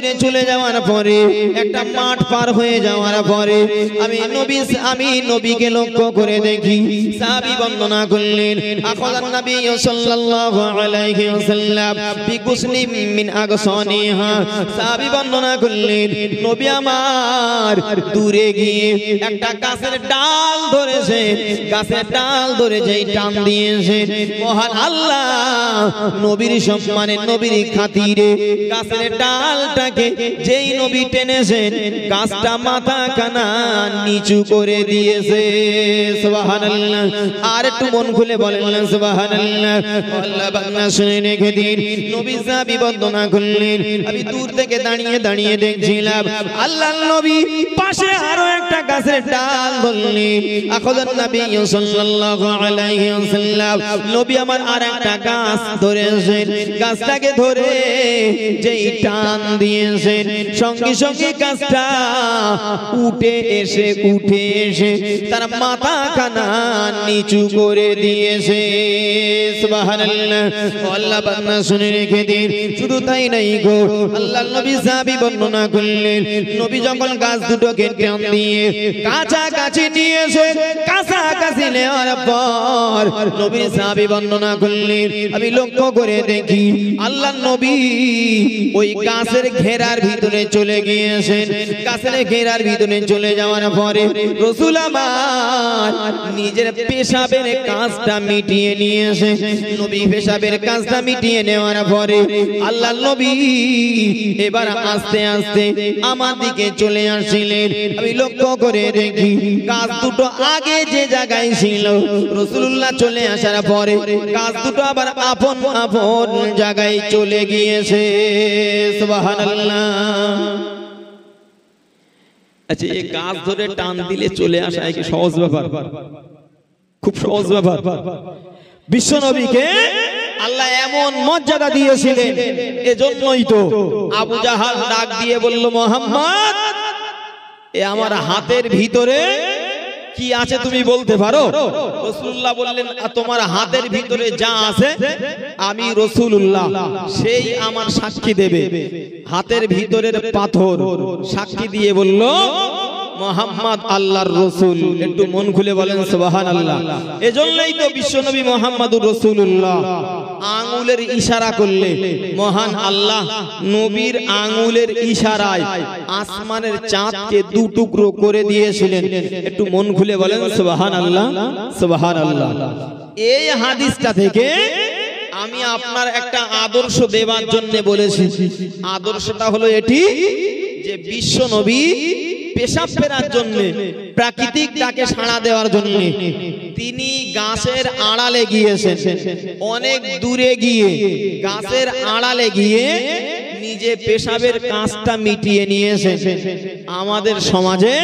দূরে চলে যাওয়ার পরে একটা মাঠ পার হয়ে যাওয়ার পরে আমি নবীকে লক্ষ্য করে দেখি সাহাবী বর্ণনা করলেন আখাযান নবী সাল্লাল্লাহু আলাইহি ওয়াসাল্লাম বিকুসলিম মিন আগসানিহা সাহাবী বর্ণনা করলেন নবী আমার দূরে গিয়ে একটা গাছের ডাল ধরেছে গাছের ডাল ধরে যেই টান দিয়েছে মহান আল্লাহ নবীর সম্মানে নবীর খাতিরে গাছের ডালটাকে যেই নবী টেনেছেন গাছটা মাথা কানা নিচু করে দিয়েছে সুবহানাল্লাহ আর একটু মন খুলে বলেন সুবহানাল্লাহ আল্লাহ বান্দা শুনে রেখে দিন নবী সাহাবী বর্ণনা করলেন আমি দূর থেকে দাঁড়িয়ে দাঁড়িয়ে দেখছিলাম আল্লাহর নবী পাশে আরো একটা গাছের ডাল ধরলেন আখাযান নবী সাল্লাল্লাহু আলাইহি ওয়াসাল্লাম নবী আমার আরেকটা গাছ ধরেছেন গাছটাকে ধরে যেই টান দিয়েছেন সঙ্গে সঙ্গে গাছটা উঠে এসে তার মাথা কানা নিচু করে দিয়েছে সুবহানাল্লাহ আল্লাহ বান্দা শুনে রেখে দিন শুধু তাই নাই গো আল্লাহর নবী সাহাবী বর্ণনা করলেন নবী যখন গাছ দুটোকে টান দিয়ে কাছাকাছি নিয়েছে কাছাকাছি নেওয়ার পর নবীর সাহাবী বর্ণনা করলেন আমি লক্ষ্য করে দেখি আল্লাহর নবী ওই গাছের ঘেরার ভিতরে চলে গিয়েছেন গাছের ঘেরার ভিতরে চলে যাওয়ার পরে রাসূল আমার নিজের পেশাবের কাজটা মিটিয়ে নিয়েছে নবী পেশাবের কাজটা মিটিয়ে নেওয়ার পরে আল্লাহর নবী এবার আস্তে আস্তে আমার দিকে চলে আসছিলেন আমি লক্ষ্য করে দেখি গাছ দুটো আগে যে জায়গায় ছিল রাসূলুল্লাহ চলে আসার পরে গাছ দুটো আবার আপন আপন জায়গায় চলে গিয়েছে সুবহানাল্লাহ আচ্ছা এই গাছ ধরে টান দিলে চলে আসা কি সহজ ব্যাপার খুব সহজ ব্যাপার বিশ্ব নবীকে আল্লাহ এমন মর্যাদা দিয়েছিলেন এজন্যই তো আবু জাহাল ডাক দিয়ে বলল মুহাম্মদ এ আমার হাতের ভিতরে কি আছে তুমি বলতে পারো রাসূলুল্লাহ বললেন তোমার হাতের ভিতরে যা আছে আমি রাসূলুল্লাহ সেই আমার সাক্ষী দেবে হাতের ভিতরের পাথর সাক্ষী দিয়ে বলল মুহাম্মদ আল্লাহর রাসূল একটু মন খুলে বলেন সুবহানাল্লাহ এজন্যই তো বিশ্বনবী মুহাম্মদুর রাসূলুল্লাহ আঙ্গুলের ইশারা করলে মহান আল্লাহ নবীর আঙ্গুলের ইশারায় আসমানের চাঁদকে দু টুকরো করে দিয়েছিলেন একটু মন খুলে বলেন সুবহানাল্লাহ সুবহানাল্লাহ এই হাদিসটা থেকে আমি আপনার একটা আদর্শ দেওয়ার জন্য বলেছি আদর্শটা হলো এটি যে বিশ্ব নবী পেশাব ফেরার জন্য প্রাকৃতিক ডাকে সাড়া দেওয়ার জন্য তিনি গাছের আড়ালে গিয়েছেন অনেক দূরে গিয়ে গাছের আড়ালে গিয়ে নিজে পেশাবের কাজটা মিটিয়ে নিয়েছেন আমাদের সমাজে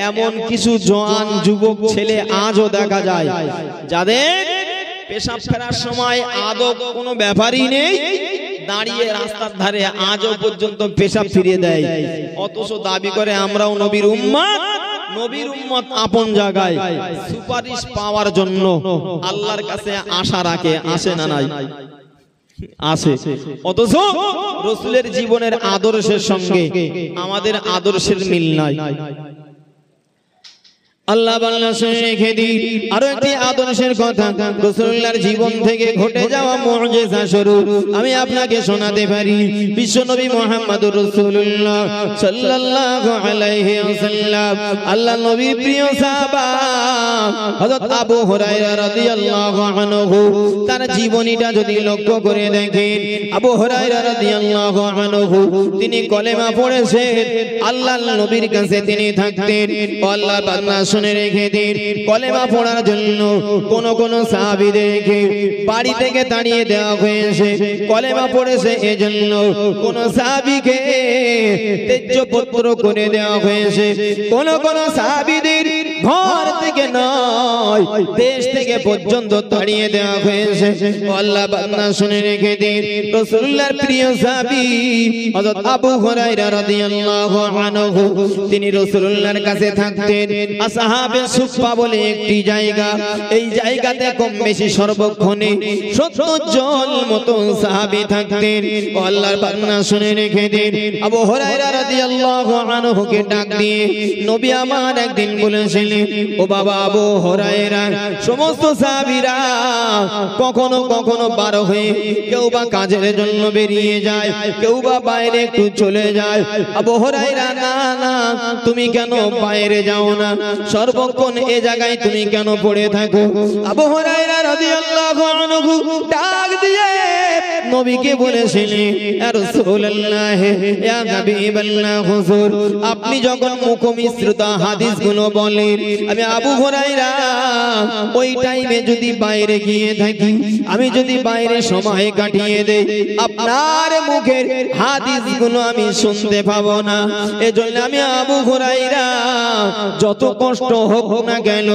এমন কিছু জওয়ান যুবক ছেলে আজও দেখা যায় যাদের পেশাব ফেরার সময় আদৌ কোনো ব্যাপারই নেই দাঁড়িয়ে রাস্তার ধারে আজও পর্যন্ত পেশাব ফিরিয়ে দেয় অথচ দাবি করে আমরাও নবীর উম্মত আপন জায়গায় সুপারিশ পাওয়ার জন্য আল্লাহর কাছে আশা রাখে আসে না নাই আসে অথচ রাসূলের জীবনের আদর্শের সঙ্গে আমাদের আদর্শের মিল নাই আল্লাহ বান্দা শুনে রেখে দিন আরো একটি আদর্শের কথা রাসূলুল্লাহর জীবন থেকে ঘটে যাওয়া মুজিজা স্বরূপ আমি আপনাকে শোনাতে পারি বিশ্বনবী মুহাম্মদুর রাসূলুল্লাহ সাল্লাল্লাহু আলাইহি ওয়াসাল্লাম আল্লাহ নবীর প্রিয় সাহাবা হযরত আবু হুরায়রা রাদিয়াল্লাহু আনহু তার জীবনীটা যদি লক্ষ্য করে দেখেন আবু হুরায়রা রাদিয়াল্লাহু আনহু তিনি কলেমা পড়েছেন আল্লাহর নবীর কাছে তিনি থাকতেন আল্লাহ বান্দা শুনে রেখে দিন কলেমা পড়ার জন্য কোন সাহাবীদেরকে বাড়ি থেকে তাড়িয়ে দেওয়া হয়েছে কলেমা পড়েছে এজন্য কোন সাহাবীকে তেজপুত্র করে দেওয়া হয়েছে কোন সাহাবীদের ঘর থেকে নয় দেশ থেকে পর্যন্ত তাড়িয়ে দেওয়া হয়েছে। আল্লাহ বান্দা শুনে রেখে দিন, রাসূলুল্লাহর প্রিয় সাহাবী হযরত আবু হুরায়রা রাদিয়াল্লাহু আনহু তিনি রাসূলুল্লাহর কাছে থাকতেন। আসহাবে সুফফা বলে একটি জায়গা, এই জায়গাতে কম বেশি সর্বক্ষণে 70 জন মতো সাহাবী থাকতেন। আল্লাহর বান্দা শুনে রেখে দিন, আবু হুরায়রা রাদিয়াল্লাহু আনহুকে ডাক দিয়ে নবী আমার একদিন বলেছিলেন, ও বাবা আবু হুরায়রা, সমস্ত সাহাবীরা কখনো কখনো বার হয়ে কেউ বা কাজের জন্য বেরিয়ে যায়, কেউ বা বাইরে একটু চলে যায়। আবু হুরায়রা, না না, তুমি কেন বাইরে যাও না, সর্বক্ষণ এ জায়গায় তুমি কেন পড়ে থাকো? আবু হুরায়রা রাদিয়াল্লাহু আনহু ডাক দিয়ে নবীকে বলেছিলেন, ইয়া রাসূলুল্লাহ, ইয়া হাবিবাল্লাহ, হুজুর আপনি যখন মুখমিশ্রিত হাদিসগুলো বলেন, আমি আবু হুরায়রা ওই টাইমে যদি বাইরে গিয়ে থাকি, আমি যদি বাইরে সময় কাটিয়ে দেই, আপনার মুখের হাদিসগুলো আমি শুনতে পাবো না। এজন্য আমি আবু হুরায়রা যত কষ্ট হোক না কেন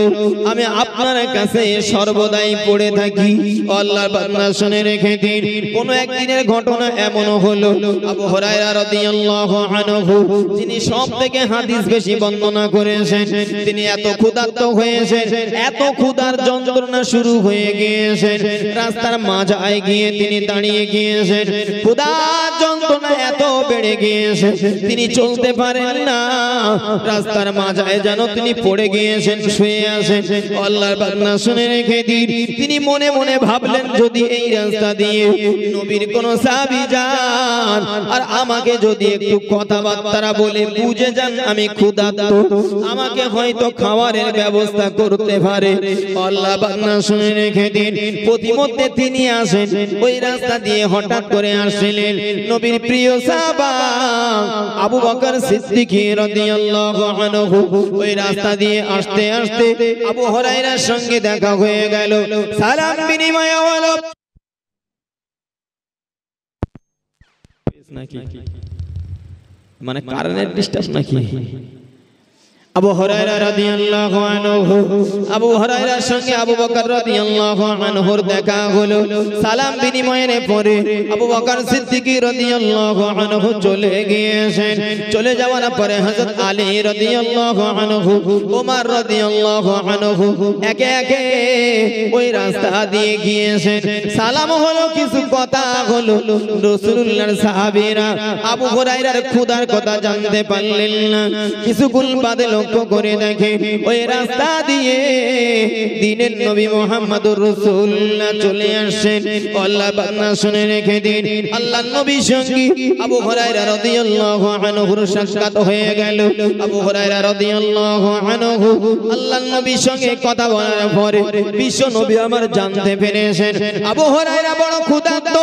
আমি আপনার কাছে সর্বদাই পড়ে থাকি। আল্লাহর বান্দা শুনে রেখে দিন, কোন একদিনের ঘটনা এমন হলো, আবু হুরায়রা রাদিয়াল্লাহু আনহু যিনি সবথেকে হাদিস বেশি বর্ণনা করেছেন, তিনি এত ক্ষুধার্ত হয়েছেন, এত ক্ষুধার যন্ত্রণা শুরু হয়ে গিয়েছে, রাস্তার মাঝায় গিয়ে তিনি দাঁড়িয়ে গিয়েছেন। ক্ষুধার যন্ত্রণা এত বেড়ে গিয়েছে, তিনি চলতে পারেন না, রাস্তার মাঝায় যেন তিনি পড়ে গিয়েছেন, শুয়ে আছেন। আল্লাহর বান্দা শুনে রেখে দিন, তিনি মনে মনে ভাবলেন, যদি এই রাস্তা দিয়ে নবীর কোন সাহাবী যান আর আমাকে যদি একটু কথাবার্তা বলে বুঝে যান আমি ক্ষুধার্ত, আমাকে হয়তো খাবারের ব্যবস্থা করতে পারে। আল্লাহ বান্দা শুনে রেখে দিন, প্রতিমধ্যে তিনি আসেন, ওই রাস্তা দিয়ে হঠাৎ করে আসলেন নবীর প্রিয় সাহাবা আবু বকর সিদ্দিক রাদিয়াল্লাহু আনহু। ওই রাস্তা দিয়ে আসতে আসতে আবু হুরায়রার সঙ্গে দেখা হয়ে গেল, সালাম বিনিময় হলো। মানে কারেন্টের ডিস্টার্ব নাকি? আবু হুরায়রা রাদিয়াল্লাহু আনহু, আবু হুরায়রার সঙ্গে আবু বকর রাদিয়াল্লাহু আনহুর দেখা হলো। সালাম বিনিময়ের পরে আবু বকর সিদ্দিক রাদিয়াল্লাহু আনহু চলে গিয়েছেন। চলে যাওয়ার পরে হযরত আলী রাদিয়াল্লাহু আনহু, ওমর রাদিয়াল্লাহু আনহু একে একে ওই রাস্তা দিয়ে গিয়েছেন। সালাম হলো, কিছু কথা হলো। রাসূলুল্লাহর সাহাবীরা আবু হুরায়রার ক্ষুধার কথা জানতে পারলেন না। কিছুক্ষণ বাদে লক্ষ্য করে দেখে ওই রাস্তা দিয়ে দ্বীনের নবী মুহাম্মদুর রাসূলুল্লাহ চলে আসেন। আল্লাহ বান্দা শুনে রেখে দিন, আল্লাহর নবীর সঙ্গে আবু হুরায়রা রাদিয়াল্লাহু আনহুর সাক্ষাৎ হয়ে গেল। আবু হুরায়রা রাদিয়াল্লাহু আনহু আল্লাহর নবীর সঙ্গে কথা বলার পরে বিশ্ব নবী আমার জানতে পেরেছেন আবু হুরায়রা বড় ক্ষুধার্ত।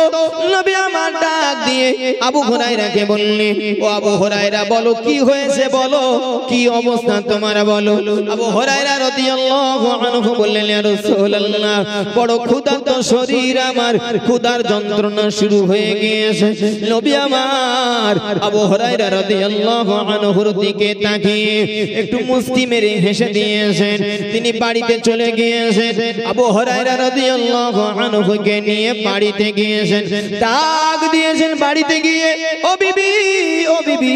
নবী আমার ডাক দিয়ে আবু হুরায়রাকে বললেন, ও আবু হুরায়রা, বলো কি হয়েছে, বলো কি অবস্থা তোমার, বলো। আবু হুরায়রা রাদিয়াল্লাহু আনহু বললেন, ইয়া রাসূলুল্লাহ, বড় ক্ষুধার্ত শরীর আমার, ক্ষুধার যন্ত্রণা শুরু হয়ে গিয়েছে। নবী আমার আবু হুরায়রা রাদিয়াল্লাহু আনহুর দিকে তাকিয়ে একটু মুস্কি মেরে হেসে দিয়েছেন। তিনি বাড়িতে চলে গিয়েছেন। আবু হুরায়রা রাদিয়াল্লাহু আনহুকে নিয়ে বাড়িতে গিয়েছেন, ডাক দিয়েছেন বাড়িতে গিয়ে, ও বিবি, ও বিবি,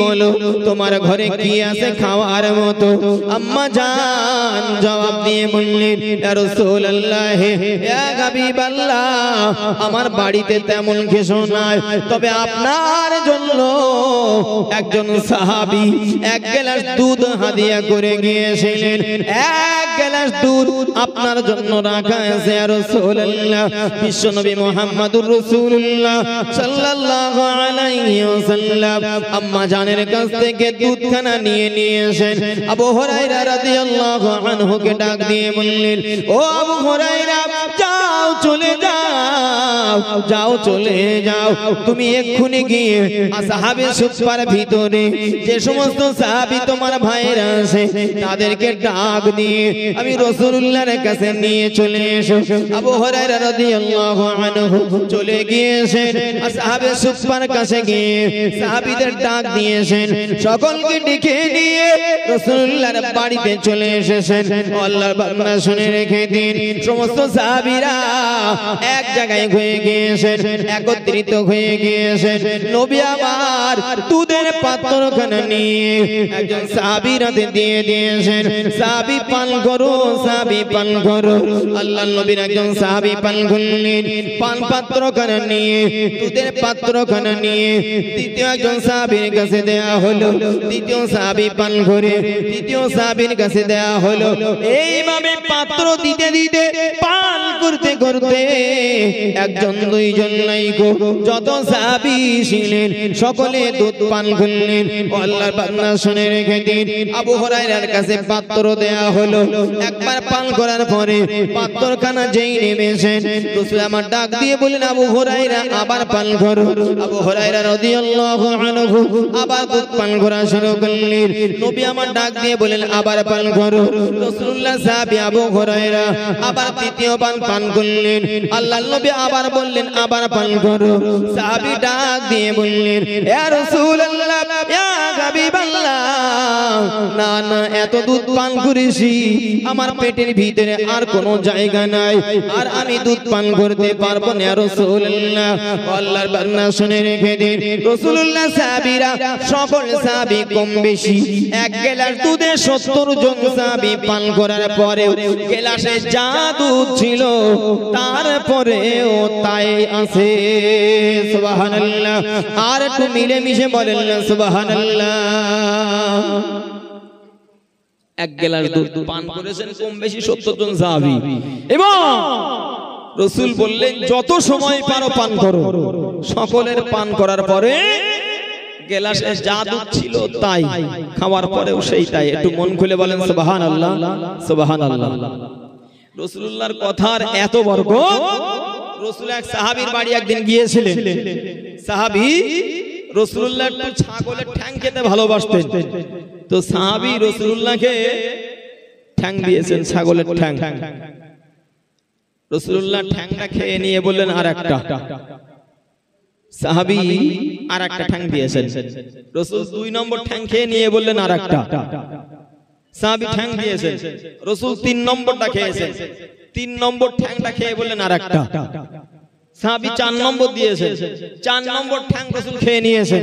বলো তোমার ঘরে কি আছে খাওয়ার মতো? আম্মা জান জবাব দিয়ে বললেন, ইয়া রাসূলুল্লাহ, ইয়া হাবিবাল্লাহ, আমার বাড়িতে তেমন কিছু নাই, তবে আপনার জন্য একজন সাহাবী এক গ্লাস দুধ হাদিয়া করে গিয়েছিলেন। এক গ্লাস দুধ আপনার জন্য রাখা আছে ইয়া রাসূলুল্লাহ। বিশ্বনবী মুহাম্মদুর রাসূলুল্লাহ সাল্লাল্লাহু আলাইহি ওয়াসাল্লাম আম্মা জানের কাছ থেকে দুধখানা নিয়ে নিয়েছেন। আবু হুরায়রা রাদিয়াল্লাহু আনহুকে ডাক দিয়ে বললেন, ও আবু হুরায়রা, যাও চলে যাও, যাও চলে যাও, তুমি এক্ষুনি গিয়ে আসহাবে সুফফা সুপার ভিতরে যে সমস্ত সাহাবী তোমার ভাইরা আছে তাদেরকে ডাক দিয়ে আমি রাসূলুল্লাহর কাছে নিয়ে চলে এসো। আবু হুরায়রা রাদিয়াল্লাহু আনহু চলে গিয়েছেন আসহাবে সুফার কাছে গিয়ে সাহাবীদের ডাক দিয়েছেন, সকলকে ডেকে নিয়ে রাসূলুল্লাহর বাড়িতে চলে এসেছেন। আল্লাহর বান্দা শুনে রেখে দিন, সমস্ত সাহাবীরা এক জায়গায় হয়ে গিয়েছেন, একত্রিত হয়ে গিয়েছেন। নবী আমার দুধের পাত্রখানা নিয়ে একজন সাহাবীর হাতে দিয়ে দিয়েছেন, সাহাবী পান করো, সাহাবী পান করো। আল্লাহর নবীর একজন সাহাবী পান করলেন, পান পাত্রখানা নিয়ে দুধের পাত্রখানা নিয়ে দ্বিতীয় একজন সাহাবীর কাছে দেয়া হলো, দ্বিতীয় সাহাবী পান করে তৃতীয় সাহাবীর কাছে দেয়া হলো। এইভাবে পাত্র দিতে দিতে পান করতে করতে একজন দুইজন নাইকো যত সাহাবী ছিলেন সকলে দুধ পান করলেন। আল্লাহর বান্দা শুনে রেখে দিন, আবু হুরায়রার কাছে পাত্র দেয়া হলো। একবার পান করার পরে পাত্রখানা যেই নেমেছেন রাসূল আমার ডাক দিয়ে বললেন, আবু হুরায়রা আবার পান করো। আবু হুরায়রা রাদিয়াল্লাহু আনহু আবার দুধ পান করা শুরু করলেন। নবী আমার ডাক দিয়ে বললেন, আবার পান করো। রাসূলুল্লাহ সাহাবী আবু হুরায়রা আবার তৃতীয় পান করলেন। আল্লাহর নবী আবার বললেন, আবার পান করো। সাহাবী ডাক দিয়ে বললেন, ইয়া রাসূলুল্লাহ, ইয়া হাবিবাল্লাহ, না না, এত দুধ পান করেছি আমার পেটের ভিতরে আর কোনো জায়গা নাই, আর আমি দুধ পান করতে পারবো না ইয়া রাসূলুল্লাহ। আল্লাহর বান্দা শুনে রেখে দিন, রাসূলুল্লাহ সাহাবীরা সকল সাহাবী কম বেশি এক গ্লাস দুধে 70 জন সাহাবী পান করার পরে গ্লাসে যা দুধ ছিল তারপরেও তাই আছে। সুবহানাল্লাহ। আর একটু মিলে মিশে বলেন না সুবহানাল্লাহ। এক গ্লাস দুধ পান করেছেন কম বেশি 70 জন সাহাবী, এবং রাসূল বললেন যত সময় পারো পান করো। সকলের পান করার পরে গ্লাসে যা দুধ ছিল তাই, খাওয়ার পরেও সেইটাই। একটু মন খুলে বলেন সুবহানাল্লাহ, সুবহানাল্লাহ। রাসূলুল্লাহর কথার এত বরকত। রাসূল এক সাহাবীর বাড়ি একদিন গিয়েছিলেন। সাহাবী রাসূলুল্লাহ একটু ছাগলের ঠ্যাং খেতে ভালোবাসতেন, তো সাহাবী রাসূলুল্লাহকে ঠ্যাং দিয়েছেন, ছাগলের ঠ্যাং। রাসূলুল্লাহ ঠ্যাংটা খেয়ে নিয়ে বললেন আরেকটা। সাহাবী আরেকটা ঠ্যাং দিয়েছেন। রাসূল 2 নম্বর ঠ্যাং খেয়ে নিয়ে বললেন আরেকটা। সাহাবী ঠ্যাং দিয়েছেন, রাসূল 3 নম্বরটা খেয়েছেন। 3 নম্বর ঠ্যাংটা খেয়ে বললেন আরেকটা। সাহাবী 4 নম্বর দিয়েছেন, 4 নম্বর ঠ্যাং রাসূল খেয়ে নিয়েছেন।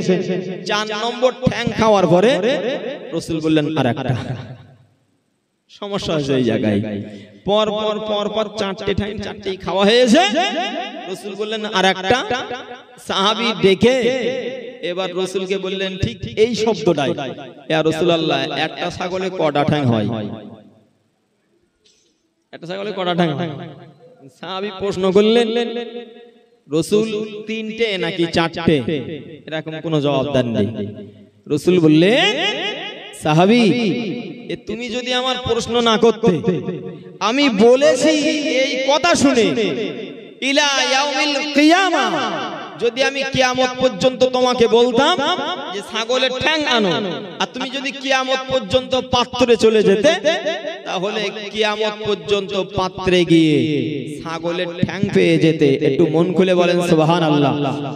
4 নম্বর ঠ্যাং খাওয়ার পরে রাসূল বললেন আরেকটা। সমস্যা হয়েছে এই জায়গায়। পর পর 4টে ঠ্যাং 4টেই খাওয়া হয়েছে। রাসূল বললেন আরেকটা। সাহাবী ডেকে এবার রাসূলকে বললেন ঠিক এই শব্দটাই, ইয়া রাসূলুল্লাহ, একটা ছাগলে কটা ঠ্যাং হয়? একটা ছাগলে কটা ঠ্যাং হয়? সাহাবী প্রশ্ন করলেন, রাসূল 3টে নাকি 4টে? এরকম কোনো জবাব দেননি। রাসূল বললেন, সাহাবী, তুমি যদি আমার প্রশ্ন না করতে, আমি বলেছি এই কথা শুনে ইলা ইয়াউমিল কিয়ামাহ, যদি আমি কিয়ামত পর্যন্ত তোমাকে বলতাম যে ছাগলের ঠ্যাং আনো, আর তুমি যদি কিয়ামত পর্যন্ত পাত্রে চলে যেতে, তাহলে কিয়ামত পর্যন্ত পাত্রে গিয়ে ছাগলের ঠ্যাং পেয়ে যেতে। একটু মন খুলে বলেন সুবহানাল্লাহ,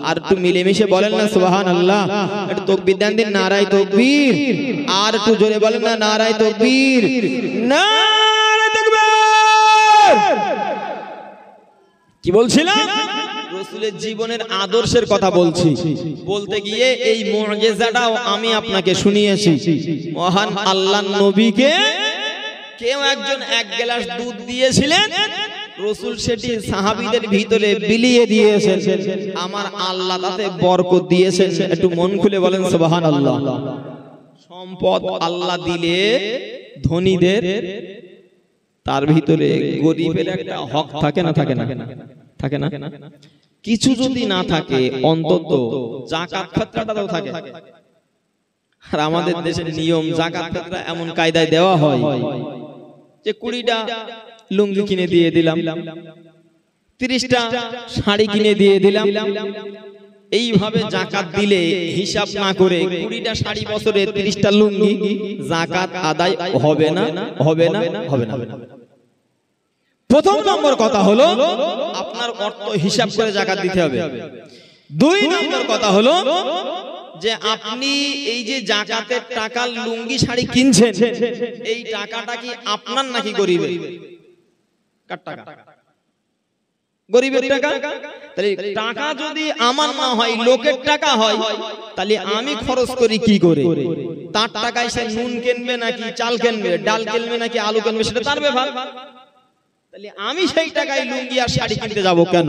আর একটু মিলেমিশে বলেন না সুবহানাল্লাহ। একটু তাকবীর দেন, দিন নারায়ে তাকবীর। আর একটু জোরে বলেন না নারায়ে তাকবীর, নারায়ে তাকবীর। কি বলছিলাম? রাসূলের জীবনের আদর্শের কথা বলছি। বলতে গিয়ে এই মুআজিজাটাও আমি আপনাকে শুনিয়েছি। মহান আল্লাহর নবীকে কেউ একজন এক গ্লাস দুধ দিয়েছিলেন, রাসূল সেটি সাহাবীদের ভিতরে বিলিয়ে দিয়েছেন। আমার আল্লাহ তাতে বরকত দিয়েছেন। একটু মন খুলে বলেন সুবহানাল্লাহ। সম্পদ আল্লাহ দিলে ধনীদের, তার ভিতরে গরিবের একটা হক থাকে না? থাকে না? থাকে না? কিছু যদি না থাকে অন্তত যাকাত ফিতরাটাও থাকে। আর আমাদের দেশের নিয়ম, যাকাত ফিতরা এমন কায়দায় দেওয়া হয় যে 20টা লুঙ্গি কিনে দিয়ে দিলাম, 30টা শাড়ি কিনে দিয়ে দিলাম, এইভাবে জাকাত দিলে হিসাব না করে 20টা শাড়ি বছরে 30টা লুঙ্গি জাকাত আদায় হবে না হবে না হবে না। প্রথম নম্বর কথা হলো আপনার অর্থ হিসাব করে জাকাত দিতে হবে। 2 নম্বর কথা হলো যে আপনি এই যে জাকাতের টাকা লুঙ্গি শাড়ি কিনছেন এই টাকাটা কি আপনার নাকি গরিবের? কার টাকা? গরিবের টাকা। তাহলে টাকা যদি আমার না হয় লোকের টাকা হয় তাহলে আমি খরচ করি কি করে? তার টাকায় সে নুন কিনবে নাকি চাল কিনবে, ডাল কিনবে নাকি আলু কিনবে সেটা তার ব্যাপার। তাহলে আমি সেই টাকায় লুঙ্গি আর শাড়ি কিনতে যাব কেন?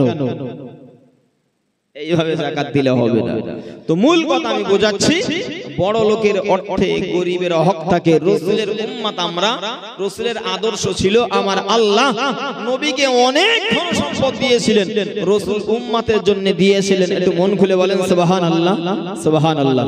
এইভাবে জাকাত দিলে হবে না। তো মূল কথা আমি বোঝাচ্ছি, বড় লোকের অর্থে গরিবের হক থাকে। রাসূলের উম্মত আমরা, রাসূলের আদর্শ ছিল আমার আল্লাহ নবীকে অনেক ধন সম্পদ দিয়েছিলেন, রাসূল উম্মতের জন্য দিয়েছিলেন। একটু মন খুলে বলেন সুবহানাল্লাহ সুবহানাল্লাহ।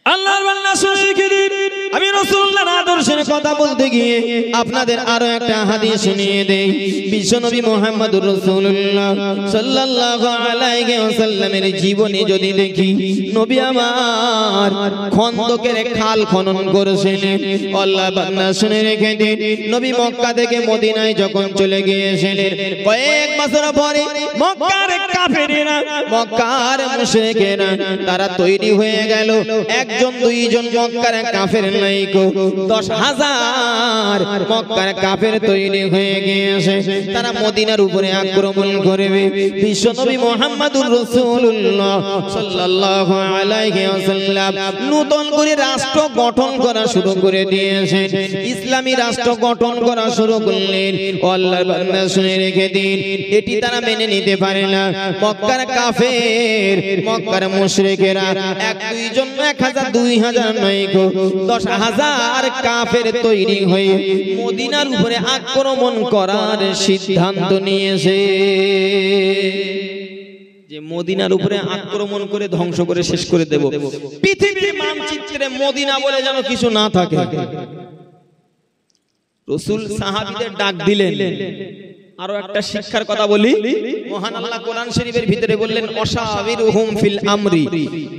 আল্লাহর বান্দা শুনে রেখে দিন, আমি রাসূলুল্লাহর আদর্শের কথা বলতে গিয়ে আপনাদের আরো একটা হাদিস শুনিয়ে দেই। বিশ্বনবী মুহাম্মদুর রাসূলুল্লাহ সাল্লাল্লাহু আলাইহি ওয়াসাল্লামের জীবনে যদি দেখি, নবী আমার খন্দকের খাল খনন করেছিলেন। আল্লাহর বান্দা শুনে রেখে দিন, নবী মক্কা থেকে মদিনায় যখন চলে গিয়েছিলেন, কয়েক বছর পরে মক্কার কাফেরেরা, মক্কার মুশরিকেরা তারা তৈরি হয়ে গেল। একজন দুইজন মক্কার কাফের নাইকো 10,000 মক্কার কাফের তৈরি হয়ে গিয়েছে। তারা মদিনার উপরে আক্রমণ করবে। বিশ্বনবী মুহাম্মদুর রাসূলুল্লাহ সাল্লাল্লাহু আলাইহি ওয়াসাল্লাম নতুন করে রাষ্ট্র গঠন করা শুরু করে দিয়েছেন, ইসলামী রাষ্ট্র গঠন করা শুরু করলেন। আল্লাহর বান্দা শুনে রেখে দিন, এটি তারা মেনে নিতে পারে না। মক্কার কাফের, মক্কার মুশরিকেরা এক দুইজন 1,000 2,000 নয় গো, 10,000 কাফের তৈরি হয়ে মদিনার উপরে আক্রমণ করার সিদ্ধান্ত নিয়েছে। যে মদিনার উপরে আক্রমণ করে ধ্বংস করে শেষ করে দেব। পৃথিবীর মানচিত্রে মদিনা বলে যেন কিছু না থাকে। রাসূল সাহাবীদের ডাক দিলেন। আরো একটা শিক্ষার কথা বলি, মহান আল্লাহ কোরআন শরীফের ভিতরে বললেন, ওয়াশাবিরুহুম ফিল আমরি,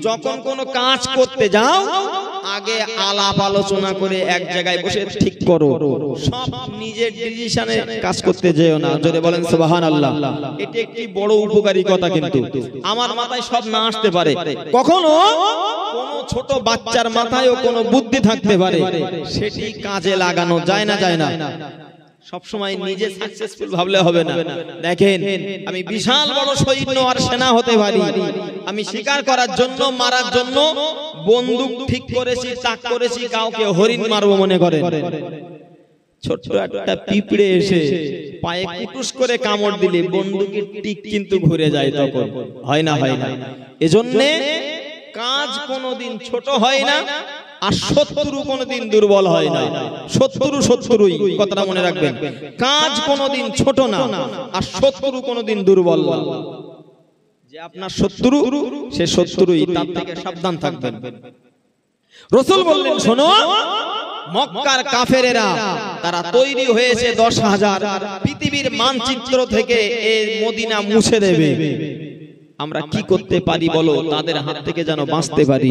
যখন কোনো কাজ করতে যাও আগে আলাপ আলোচনা করে এক জায়গায় বসে ঠিক করো। সব নিজের ডিসিশনে কাজ করতে যেও না। জোরে বলেন সুবহানাল্লাহ। এটি একটি বড় উপকারী কথা, কিন্তু আমার মাথায় সব না আসতে পারে। কখনো কোনো ছোট বাচ্চার মাথায়ও কোনো বুদ্ধি থাকতে পারে, সেটি কাজে লাগানো যায় না, যায় না। সব সময় নিজে সাকসেসফুল ভাবলে হবে না। দেখেন, আমি বিশাল বড় সৈন্য আর সেনা হতে পারি, আমি শিকার করার জন্য, মারার জন্য বন্দুক ঠিক করেছি, তাক করেছি, কাউকে হরিণ মারবো মনে করেন। ছোট্ট একটা পিঁপড়ে এসে পায়ে কুটুস করে কামড় দিলে বন্দুকের টিক কিন্তু ঘুরে যায়, তখন হয় না, হয় না। এজন্যে কাজ কোনোদিন ছোট হয় না, আর শত্রু কোনোদিন দুর্বল হয় না। শত্রুই, কথাটা মনে রাখবেন। কাজ কোনোদিন ছোট না, আর শত্রু কোনোদিন দুর্বল না। যে আপনার শত্রু, সে শত্রুই, তার থেকে সাবধান থাকবেন। রাসূল বললেন, শোনো, মক্কার কাফেরেরা তারা তৈরি হয়েছে 10,000, পৃথিবীর মানচিত্র থেকে এই মদিনা মুছে দেবে। আমরা কি করতে পারি বলো, তাদের হাত থেকে যেন বাঁচতে পারি,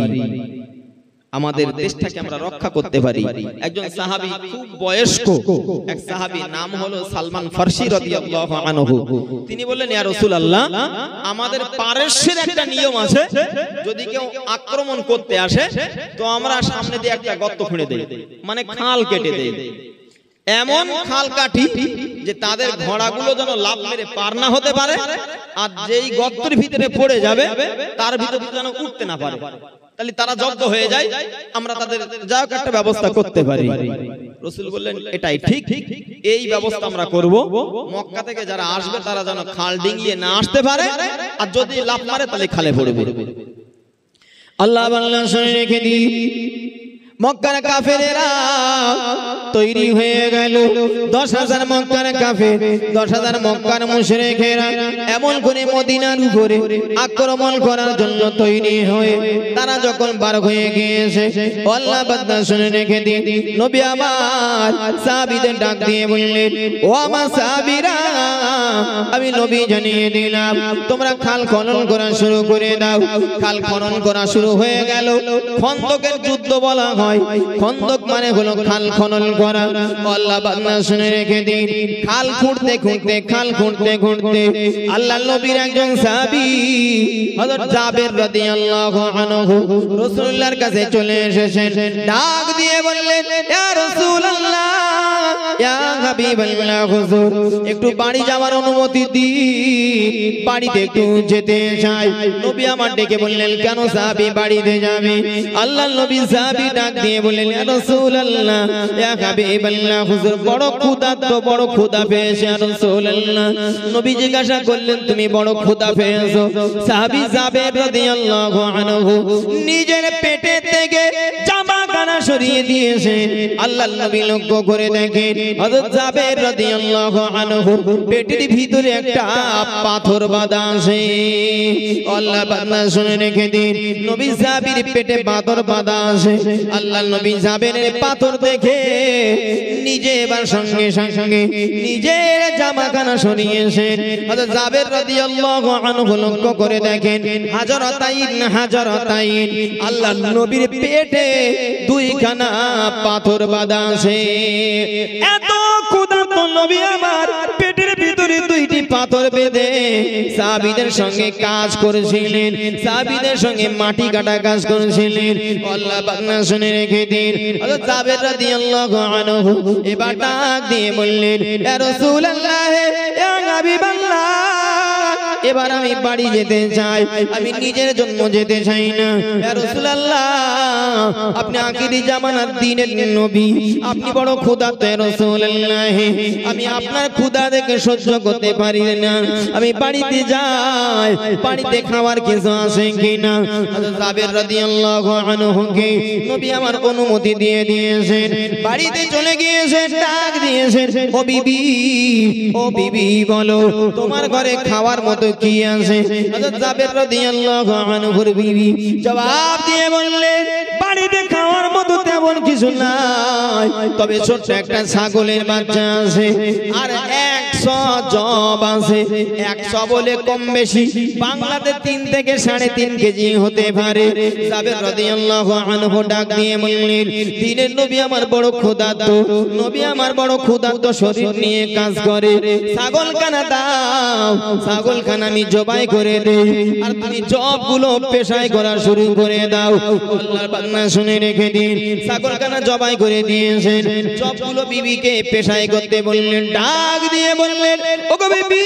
আমাদের দেশটাকে আমরা রক্ষা করতে পারি। একজন সাহাবী, খুব বয়স্ক এক সাহাবী, নাম হলো সালমান ফারসি রাদিয়াল্লাহু আনহু। তিনি বললেন, ইয়া রাসূলুল্লাহ, আমাদের পারস্যের একটা নিয়ম আছে, যদি কেউ আক্রমণ করতে আসে তো আমরা সামনে দিয়ে একটা গর্ত খুঁড়ে দেই, মানে খাল কেটে দেই। এমন খাল কাটি যে তাদের ঘোড়াগুলো যেন লাফ মেরে পার না হতে পারে, আর যেই গর্তের ভিতরে পড়ে যাবে তার ভিতরে যেন উঠতে না পারে। তাহলে তারা জব্দ হয়ে যায়, আমরা তাদের যা একটা ব্যবস্থা করতে পারি। রাসূল বললেন, এটাই ঠিক, এই ব্যবস্থা আমরা করব। মক্কা থেকে যারা আসবে তারা যেন খাল ডিঙিয়ে না আসতে পারে, আর যদি লাফ মারে তাহলে খালে পড়বে। আল্লাহ বাংলা শুনে রেখে দিই, মক্কার কাফেরেরা তৈরি হয়ে গেল 10,000 মক্কার কাফের 10,000 মক্কার মুশরিকেরা এমন করে মদিনার উপরে আক্রমণ করার জন্য তৈরি হয়ে তারা যখন বার হয়ে গিয়েছে আল্লাহ বান্দা শুনে রেখে দিন নবী আমার সাহাবীদের ডাক দিয়ে বললেন ও আমার সাহাবীরা আমি নবী জানিয়ে দিলাম তোমরা খাল খনন করা শুরু করে দাও খাল খনন করা শুরু হয়ে গেল খন্দকের যুদ্ধ বলা হয় খন্দক মানে হলো খাল খনন করা আল্লাহ বান্দা শুনে রেখে দিন খাল খুঁড়তে খুঁড়তে আল্লাহর নবীর একজন সাহাবী হযরত জাবের রাদিয়াল্লাহু আনহু রাসূলুল্লাহর কাছে চলে এসেছেন ডাক দিয়ে বললেন ইয়া রাসূলুল্লাহ ইয়া হাবিবাল্লাহ হুজুর একটু বাড়ি যাওয়ার অনুমতি দিন বাড়িতে একটু যেতে চাই নবী আমার ডেকে বললেন কেন সাহাবী বাড়িতে যাবে আল্লাহর নবী সাহাবী ডাক দিয়ে বললেন ইয়া রাসূলুল্লাহ ইয়া হাবিবাল্লাহ হুজুর বড় ক্ষুধা পেয়েছে ইয়া রাসূলুল্লাহ নবী জিজ্ঞাসা করলেন তুমি বড় ক্ষুধা পেয়েছো সাহাবী জাবের রাদিয়াল্লাহু আনহু নিজের পেটে থেকে জামাখানা সরিয়ে দিয়েছেন আল্লাহর নবী লক্ষ্য করে দেখেন হযরত জাবের রাদিয়াল্লাহু আনহু পেটের ভিতরে একটা পাথর বাঁধা আছে আল্লাহ বান্দা শুনে রেখে দিন নবী জাবের পেটে পাথর বাঁধা আছে আল্লাহর নবী জাবের পাথর দেখে নিজে এবার সঙ্গে সঙ্গে নিজের জামাখানা সরিয়েছেন হযরত জাবের রাদিয়াল্লাহু আনহু লক্ষ্য করে দেখেন হাজরাতাইন আল্লাহর নবীর পেটে দুইখানা পাথর বাঁধা আছে এত ক্ষুধার্ত নবী আমার পেটের ভিতরে দুইটি পাথর বেঁধে সাহাবীদের সঙ্গে কাজ করেছিলেন সাহাবীদের সঙ্গে মাটি কাটা কাজ করেছিলেন আল্লাহ বান্দা শুনে রেখে দিন হযরত জাবের রাদিয়াল্লাহু আনহু এবার ডাক দিয়ে বললেন ইয়া রাসূলুল্লাহ ইয়া হাবিবাল্লাহ এবার আমি বাড়ি যেতে চাই আমি নিজের জন্য যেতে চাই না ইয়া রাসূলুল্লাহ আপনি আখিরি জামানার দিনের নবী আপনি বড় ক্ষুধার্ত ইয়া রাসূলুল্লাহ আমি আপনার ক্ষুধা দেখে সহ্য করতে পারি না আমি বাড়িতে যাই বাড়িতে খাবার কিছু আছে কিনা হযরত জাবের রাদিয়াল্লাহু আনহু কে নবী আমার অনুমতি দিয়ে দিয়েছেন বাড়িতে চলে গিয়েছেন ডাক দিয়েছেন ও বিবি বলো তোমার ঘরে খাওয়ার মতো কি আছে হযরত জাবের রাদিয়াল্লাহু আনহুর বিবি জবাব দিয়ে বললেন বাড়িতে খাওয়ার মতো তেমন কিছু নাই তবে ছোট একটা ছাগলের বাচ্চা আছে আর 100 জব আছে 100 বলে কম বেশি বাংলাতে 3 থেকে 3.5 কেজি হতে পারে জাবের রাদিয়াল্লাহু আনহু ডাক দিয়ে বললেন দিনের নবী আমার বড় ক্ষুধার্ত নবী আমার বড় ক্ষুধার্ত শরীর নিয়ে কাজ করে ছাগলখানা দাও ছাগলখানা আমি জবাই করে দেই আর তুমি জবগুলো পেশাই করা শুরু করে দাও আল্লাহর বান্দা শুনে রেখে দিন ছাগলখানা জবাই করে দিয়েছেন জবগুলো বিবিকে পেশাই করতে বললেন ডাক দিয়ে বললেন ওগো বিবি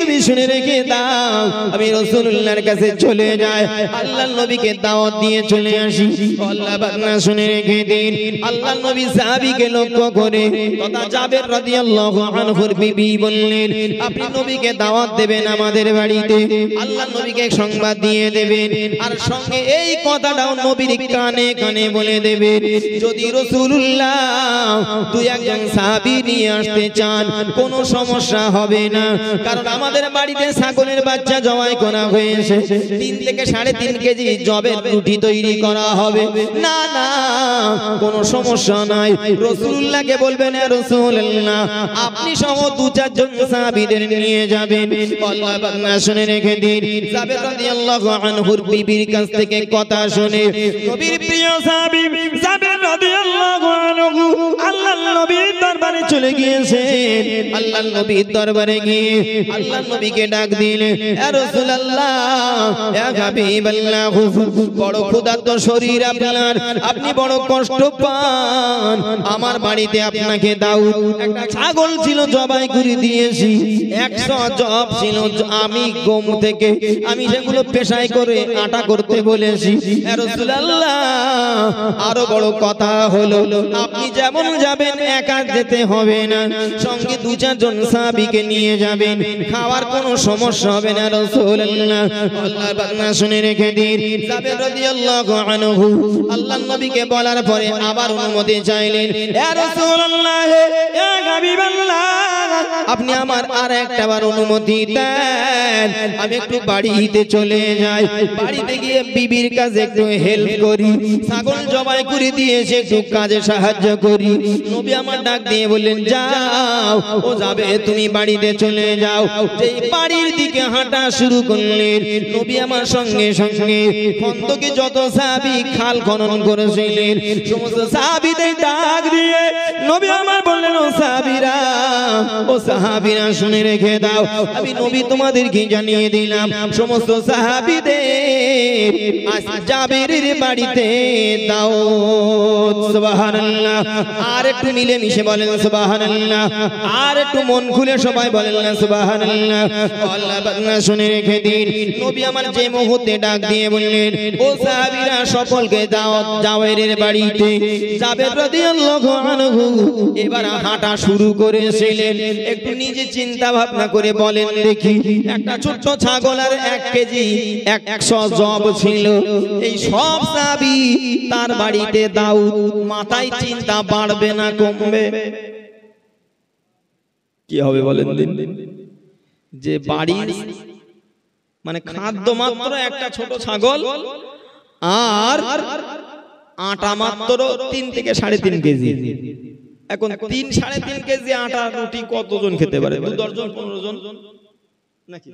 তুমি শুনে রেখে দাও আমি রাসূলুল্লাহর কাছে চলে যাই আল্লাহর নবীকে দাওয়াত দিয়ে চলে আসি আল্লাহ বান্দা শুনে রেখে দিন আল্লাহর নবী সাহাবীকে লক্ষ্য করে তথা জাবের রাদিয়াল্লাহু আনহুর বিবি বললেন আপনি নবীকে দাওয়াত দেবেন আমাদের বাড়িতে আল্লাহর নবীকে সংবাদ দিয়ে দেবেন আর সঙ্গে এই কথাটাও নবীর কানে কানে বলে দেবেন যদি রাসূলুল্লাহ দুই একজন সাহাবী নিয়ে আসতে চান কোনো সমস্যা হবে না কারণ আমাদের বাড়িতে ছাগলের বাচ্চা জবাই করা হয়েছে 3 থেকে 3.5 কেজি জবের রুটি তৈরি করা হবে না না কোনো সমস্যা নাই রাসূলুল্লাহকে বলবেন ইয়া রাসূলুল্লাহ আপনি সহ 2-4 জন সাহাবীদের নিয়ে যাবেন আল্লাহ বান্দা শুনে রেখে দিন জাবের রাদিয়াল্লাহু আনহুর বিবির কাছ থেকে কথা শুনে নবীর প্রিয় সাহাবী জাবের রাদিয়াল্লাহু আনহু আল্লাহর নবীর দরবারে চলে গিয়েছেন আল্লাহর নবীর দরবারে গিয়ে আল্লাহর নবীকে ডাক দিলেন ইয়া রাসূলুল্লাহ ইয়া হাবিবাল্লাহ বড় ক্ষুধার্ত শরীর আপনার আপনি বড় কষ্ট পান আমার বাড়িতে আপনাকে দাও একটা ছাগল ছিল জবাই করে দিয়েছি 100 জব ছিল আমি গম থেকে আমি সেগুলো পেশাই করে আটা করতে বলেছি ইয়া রাসূলুল্লাহ আরো বড় কথা হলো আপনি যেমন যাবেন একা যেতে হবে না সঙ্গে 2-4 জন সাহাবীকে নিয়ে যাবেন, খাওয়ার কোনো সমস্যা হবে না রাসূলুল্লাহ। আল্লাহর বান্দা শুনে রেখে দিন, জাবের রাদিয়াল্লাহু আনহু আল্লাহর নবীকে বলার পরে আবার অনুমতি চাইলেন, ইয়া রাসূলুল্লাহ, ইয়া হাবিবাল্লাহ, আপনি আমার আর একটাবার অনুমতি দেন, আমি একটু বাড়িতে চলে যাই, বাড়িতে গিয়ে বিবির কাছে একটু হেল্প করি, ছাগল জবাই করে দিয়েছে একটু কাজে সাহায্য করি। নবী আমার ডাক দিয়ে বললেন, যাও, ও যাবে, তুমি বাড়িতে চলে যাও। যেই বাড়ির দিকে হাঁটা শুরু করলেন, নবী আমার সঙ্গে সঙ্গে খন্দকে যত সাহাবী খাল খনন করেছিলেন সমস্ত সাহাবীদের ডাক দিয়ে নবী আমার বললেন, ও সাহাবীরা, ও সাহাবীরা শুনে রেখে দাও, আমি নবী তোমাদেরকে জানিয়ে দিলাম সমস্ত সাহাবীদের আজ জাবেরের বাড়িতে দাও। সুবহানাল্লাহ। আর একটু মিলে মিশে বলেন সুবহানাল্লাহ, আর একটু মন খুলে সবাই বলেন না সুবহানাল্লাহ। আল্লাহ বান্দা শুনে রেখে দিন, নবী আমার যে মুহূর্তে ডাক দিয়ে বললেন, ও সাহাবীরা সকলকে দাওয়াত জাবেরের বাড়িতে। জাবের রাদিয়াল্লাহু আনহু এবার হাঁটা শুরু করেছিলেন। একটু নিজে চিন্তা ভাবনা করে বলেন দেখি, একটা ছোট্ট ছাগল আর 1 কেজি 100 জব ছিল, এই সব সাহাবী তার বাড়িতে দাউদ, মাথায় চিন্তা বাড়বে না কমবে? কি হবে বলেন দিন? যে বাড়ির মানে খাদ্য মাত্র একটা ছোট ছাগল আর আটা মাত্র 3 থেকে 3.5 কেজি। এখন 3-3.5 কেজি আটা রুটি কতজন খেতে পারে? 10 জন 15 জন নাকি?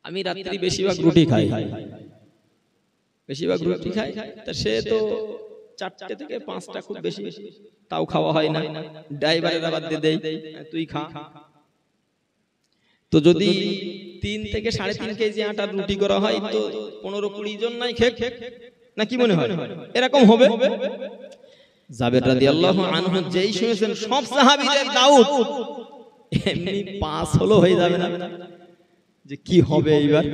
আমি রাত্রি বেশিরভাগ রুটি খাই, বেশিরভাগ রুটি খাই, তা সে তো 4টে থেকে 5টা খুব বেশি, তাও খাওয়া হয় না, ড্রাইভারের আবার দিয়ে দেই, তুই খা। তো যদি 3 থেকে 3.5 কেজি আটার রুটি করা হয় তো 15-20 জন নাই খেক না, কি মনে হয় এরকম হবে? জাবের রাদিয়াল্লাহু আনহু যেই শুনেছেন সব সাহাবীদের দাউদ, এমনি পাস হলো হয়ে যাবে না যে কি হবে এইবার?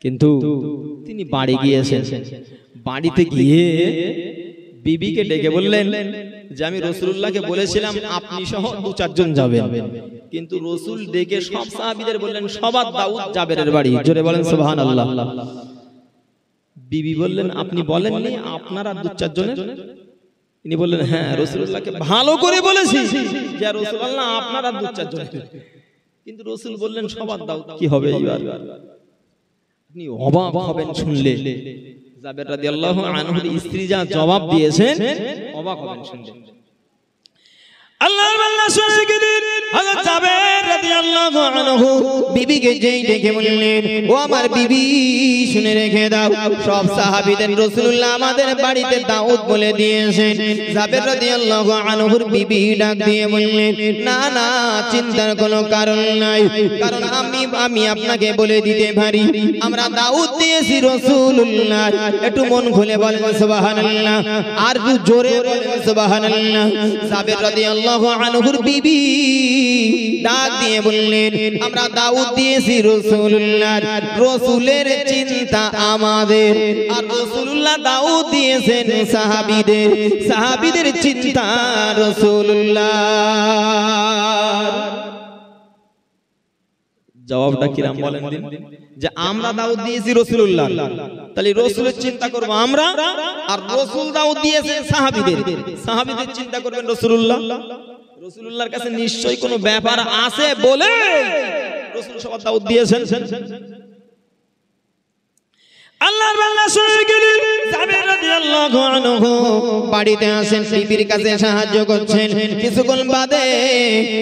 কিন্তু তিনি বাড়ি গিয়েছেন, বাড়িতে গিয়ে বিবিকে ডেকে বললেন যে আমি রাসূলুল্লাহকে বলেছিলাম আপনি সহ 2-4 জন যাবেন, কিন্তু রাসূল ডেকে সব সাহাবীদের বললেন সবার দাউদ জাবেরের বাড়ি। জোরে বলেন সুবহানাল্লাহ। বিবি বললেন, আপনি বলেননি আপনারা 2-4 জনের? তিনি বললেন, হ্যাঁ, রাসূলুল্লাহকে ভালো করে বলেছি যে রাসূলুল্লাহ আপনারা 2-4 জন, কিন্তু রাসূল বললেন সবার দাউদ। কি হবে এইবার? আপনি অবাক হবেন শুনলে। জাবের রাদিয়াল্লাহু আনহুর স্ত্রী যা জবাব দিয়েছেন অবাক হবেন শুনলে। আল্লাহর বান্দা শুনে গেলেন, হযরত জাবের রাদিয়াল্লাহু আনহু বিবিকে যেই ডেকে বললেন, ও আমার বিবি শুনে রেখে দাও, সব সাহাবীদের রাসূলুল্লাহ আমাদের বাড়িতে দাওয়াত বলে দিয়েছেন। জাবের রাদিয়াল্লাহু আনহুর বিবি ডাক দিয়ে বললেন, না না, চিন্তার কোনো কারণ নাই, কারণ আমি আপনাকে বলে দিতে পারি আমরা দাওয়াত দিয়েছি রাসূলুল্লাহ। একটু মন খুলে বলেন সুবহানাল্লাহ, আর একটু জোরে বলেন সুবহানাল্লাহ। জাবের রাদিয়াল্লাহু আনহুর বিবি ডাক দিয়ে বললেন, আমরা দাউদ দিয়েছি রাসূলুল্লাহ, রাসূলের চিন্তা আমাদের, আর রাসূলুল্লাহ দাউদ দিয়েছেন সাহাবীদের, সাহাবীদের চিন্তা রাসূলুল্লাহ। জবাবটা কিরাম বলেন দিন? যে আমরা দাউদ দিয়েছি রাসূলুল্লাহ, তাহলে রাসূলের চিন্তা করব আমরা, আর রাসূল দাউদ দিয়েছেন সাহাবীদের, সাহাবীদের চিন্তা করবেন রাসূলুল্লাহ। রাসূলুল্লাহর কাছে নিশ্চয়ই কোনো ব্যাপার আছে বলে রাসূল সবার দাউদ দিয়েছেন। আল্লাহর বান্দা শুনে গেলেন, জাবের রাদিয়াল্লাহু আনহু বাড়িতে আসেন, বিবির কাছে সাহায্য করছেন। কিছুক্ষণ বাদে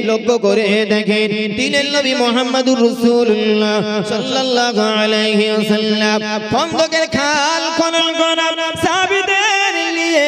লক্ষ্য করে দেখেন দিনের নবী মুহাম্মদুর রাসূলুল্লাহ সাল্লাল্লাহু আলাইহি ওয়াসাল্লাম খন্দকের খাল খনন করা সাহাবীদের নিয়ে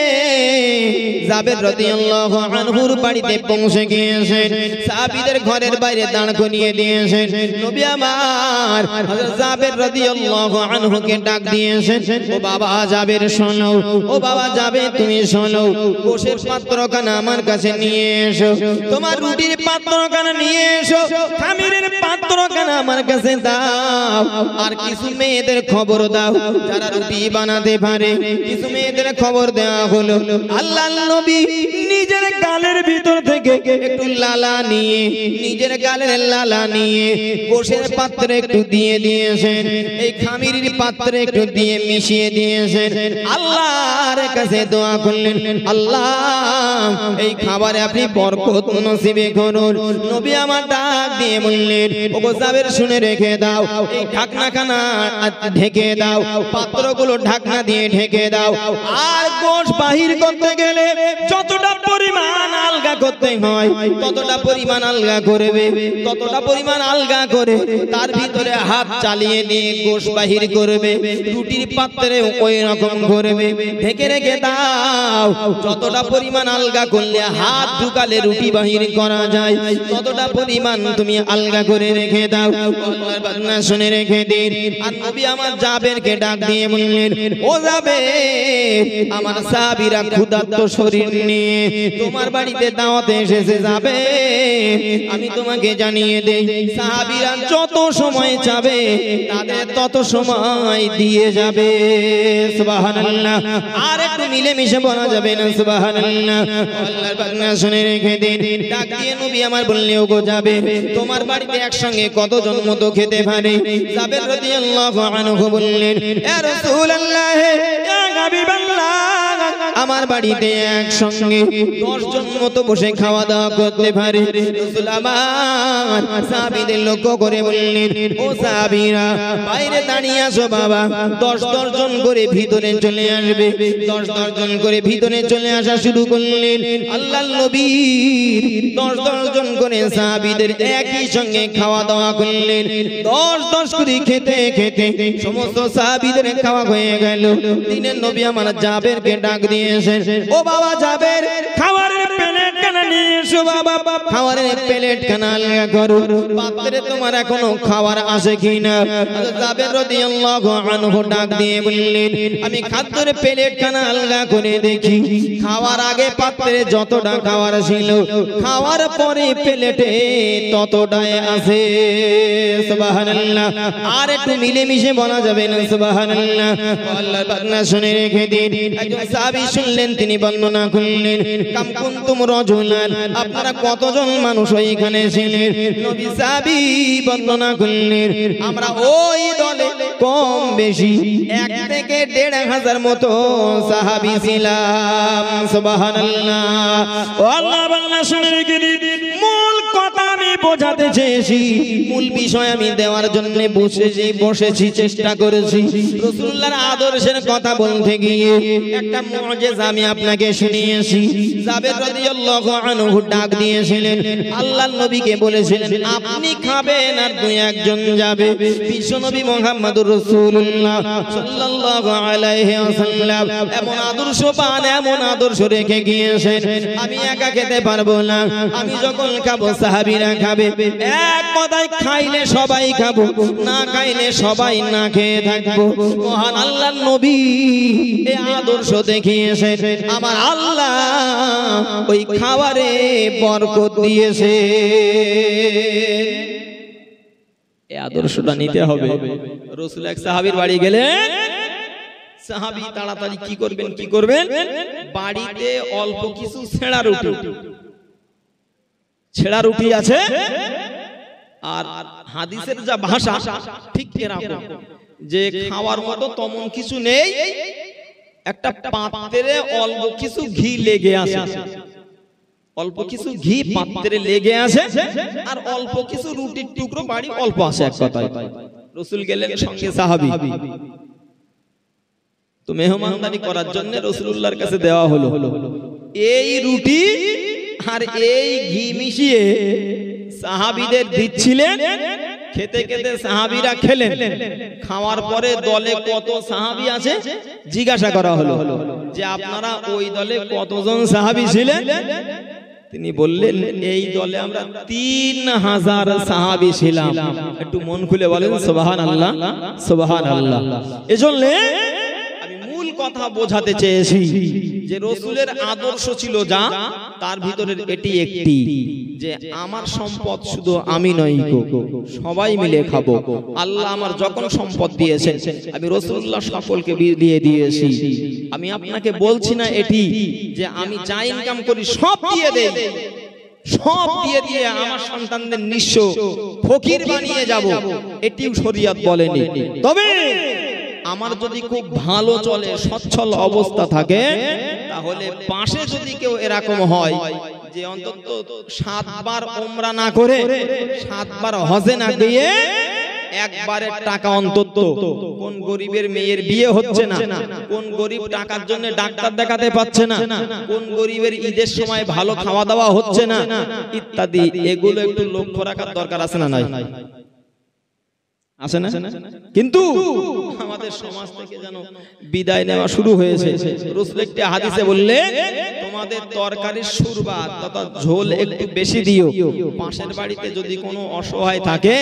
জাবের রাদিয়াল্লাহু আনহুর বাড়িতে পৌঁছে গিয়েছেন। সাহাবীদের ঘরের বাইরে দাঁড় করিয়ে দিয়েছেন। নবী আমার হযরত জাবের রাদিয়াল্লাহু আনহুকে ডাক দিয়েছেন, ও বাবা জাবের শোনো, ও বাবা জাবের তুমি শোনো, গোশের পাত্রখানা আমার কাছে নিয়ে এসো, তোমার রুটির পাত্রখানা নিয়ে এসো, খামিরের পাত্রখানা আমার কাছে দাও, আর কিছু মেয়েদের খবর দাও যারা রুটি বানাতে পারে। কিছু মেয়েদের খবর দেওয়া হলো। আল্লাহর নবী নিজের গালের ভিতর থেকে একটু লালা নিয়ে, নিজের গালের লালা নিয়ে গোশের পাত্রে একটু দিয়ে দিয়েছেন, এই খামিরের পাত্রে একটু দিয়ে মিশিয়ে দিয়েছেন। আল্লাহর কাছে দোয়া করলেন, আল্লাহ এই খাবারে আপনি বরকত নসিবে করুন। নবী আমার ডাক দিয়ে বললেন, ওগো জাবের শুনে রেখে দাও, এই ঢাকনাখানা ঢেকে দাও, পাত্রগুলো ঢাকনা দিয়ে ঢেকে দাও। আর গোশ বাহির করতে গেলে যতটা পরিমাণ আলগা করতে হয় ততটা পরিমাণ আলগা করবে, ততটা পরিমাণ আলগা করে তার ভিতরে হাত চালিয়ে দিয়ে গোশ বাহির করবে। রুটির পাত্রে ওই রকম করবে, ঢেকে রেখে দাও। যতটা পরিমাণ আলগা করলে হাত ঢুকালে রুটি বাহির করা যায়, ততটা পরিমাণ তুমি আলগা করে রেখে দাও। আল্লাহর বান্দা শুনে রেখে দিন। আর নবী আমার জাবেরকে ডাক দিয়ে বললেন, ও জাবের, আমার সাহাবীরা ক্ষুধার্ত শরীর নিয়ে তোমার বাড়িতে দাওয়াতে এসেছে। জাবের, আমি তোমাকে জানিয়ে দেই, সাহাবীরা যত সময় চাবে তাদের তত সময় দিয়ে যাবে। সুবহানাল্লাহ। আর একটু মিলে মিশে বলা যাবে না সুবহানাল্লাহ। আল্লাহর বান্দা শুনে রেখে দিন। ডাক দিয়ে নবী আমার বললেন, ওগো জাবের, তোমার বাড়িতে একসঙ্গে কতজন মতো খেতে পারে? জাবের রাদিয়াল্লাহু আনহু বললেন, ইয়া রাসূলুল্লাহ, ইয়া হাবিবাল্লাহ, আমার বাড়িতে একসঙ্গে 10 জন মতো বসে খাওয়া দাওয়া করতে পারে। রাসূল আমার সাহাবীদের লক্ষ্য করে বললেন, ও সাহাবীরা বাইরে দাঁড়িয়ে আসো বাবা, 10 জন করে ভিতরে চলে আসবে। 10 জন করে ভিতরে চলে আসা শুরু করলেন। আল্লাহর নবী 10 জন করে সাহাবীদের একই সঙ্গে খাওয়া দাওয়া করলেন। 10 করে খেতে খেতে সমস্ত সাহাবীদের খাওয়া হয়ে গেল। দিনের নবী আমার জাবেরকে ডাক দিয়েছেন, ও বাবা জাবের, খাবারের প্লেট কানা নিয়ে এসো বাবা, খাবারের প্লেট কানা আলগা করো, পাত্রে তোমার এখনো খাবার আছে কিনা? জাবের রাদিয়াল্লাহু আনহু ডাক দিয়ে বললেন, আমি খাদ্যের প্লেট কানা আলগা করে দেখি, খাওয়ার আগে পাত্রে যতটা খাবার ছিল, খাওয়ার পরে প্লেটে ততটাই আছে। সুবহানাল্লাহ। আর একটু মিলে মিশে বলা যাবে না সুবহানাল্লাহ। আল্লাহর বান্দা শুনে রেখে দিন। একজন সাহাবী শুনলেন, তিনি বর্ণনা করলেন, কাম কুনতুম রাজুলান, আপনারা কতজন মানুষ ওইখানে ছিলেন? নবী সাহাবী বর্ণনা করলেন, আমরা ওই দলে কম বেশি 1 থেকে 1,500 মতো সাহাবী ছিলাম। সুবহানাল্লাহ। ও আল্লাহ বান্দা শুনে রেখে দিন। মূল কথা আমি বোঝাতে চেয়েছি, মূল বিষয় আমি দেওয়ার জন্য বসেছি, চেষ্টা করেছি। রাসূলুল্লাহর আদর্শের কথা বলতে গিয়ে একটা মুজিজা আমি আপনাকে শুনিয়েছি। জাবের রাদিয়াল্লাহু আনহু ডাক দিয়েছিলেন, আল্লাহর নবীকে বলেছিলেন, আপনি খাবেন আর 2-1 জন যাবে। বিশ্বনবী মুহাম্মদুর রাসূলুল্লাহ সাল্লাল্লাহু আলাইহি ওয়াসাল্লাম এমন আদর্শবান, এমন আদর্শ রেখে গিয়েছেন, আমি একা খেতে পারবো না, আমি যখন খাবো সাহাবীরা খাবে। এক কথায় খাইলে সবাই খাবো, না খাইলে সবাই না খেয়ে থাকবো। মহান আল্লাহর নবী এই আদর্শ দেখিয়েছেন, আমার আল্লাহ ওই খাবারে বরকত দিয়েছে। এই আদর্শটা নিতে হবে। রাসূল এক সাহাবীর বাড়ি গেলেন, সাহাবী তাড়াতাড়ি কি করবেন, বাড়িতে অল্প কিছু ছেঁড়া রুটি আছে। আর হাদিসের যা ভাষা ঠিক এরকম যে খাওয়ার মতো তেমন কিছু নেই, একটা পাত্রে অল্প কিছু ঘি লেগে আছে, অল্প কিছু ঘি পাত্রে লেগে আছে, আর অল্প কিছু রুটির টুকরো বাড়ি অল্প আছে। এক কথায় রাসূল গেলেন, সঙ্গে সাহাবী। তো মেহমানদারি করার জন্য রাসূলুল্লাহর কাছে দেওয়া হলো। এই রুটি আর এই ঘি মিশিয়ে সাহাবীদের দিচ্ছিলেন। খেতে খেতে সাহাবীরা খেলেন। খাওয়ার পরে দলে কত সাহাবী আছে জিজ্ঞাসা করা হলো যে আপনারা ওই দলে কতজন সাহাবী ছিলেন? তিনি বললেন, এই দলে আমরা 3000 সাহাবী ছিলাম। একটু মন খুলে বলেন সুবহানাল্লাহ, সুবহানাল্লাহ। এজন্য আমি মূল কথা বোঝাতে চেয়েছি যে রাসূলের আদর্শ ছিল যা, তার ভিতরে এটি একটি, যে আমার সম্পদ শুধু আমি নই গো, সবাই মিলে খাবো। আল্লাহ আমার যখন সম্পদ দিয়েছেন আমি রাসূলুল্লাহ সকলকে দিয়ে দিয়েছি। আমি আপনাকে বলছি না এটি যে আমি যা ইনকাম করি সব দিয়ে দেই, সব দিয়ে দিয়ে আমার সন্তানদের নিঃস্ব ফকির বানিয়ে যাব, এটিও শরীয়ত বলেনি। তবে আমার যদি খুব ভালো চলে, সচ্ছল অবস্থা থাকে, তাহলে পাশে যদি কেউ এরকম হয় যে অন্তত 7 বার উমরা না করে 7 বার হজে না গিয়ে একবারের টাকা অন্তত, কোন গরিবের মেয়ের বিয়ে হচ্ছে না, কোন গরিব টাকার জন্য ডাক্তার দেখাতে পাচ্ছে না, কোন গরিবের ঈদের সময় ভালো খাওয়া দাওয়া হচ্ছে না, ইত্যাদি, এগুলো একটু লক্ষ্য রাখার দরকার আছে না নাই? আছে না? কিন্তু আমাদের সমাজ থেকে যেন বিদায় নেওয়া শুরু হয়েছে। রাসূল একটি হাদিসে বললেন, তোমাদের তরকারির সুরবাত তথা ঝোল একটু বেশি দিও। পাশের বাড়িতে যদি কোনো অসহায় থাকে,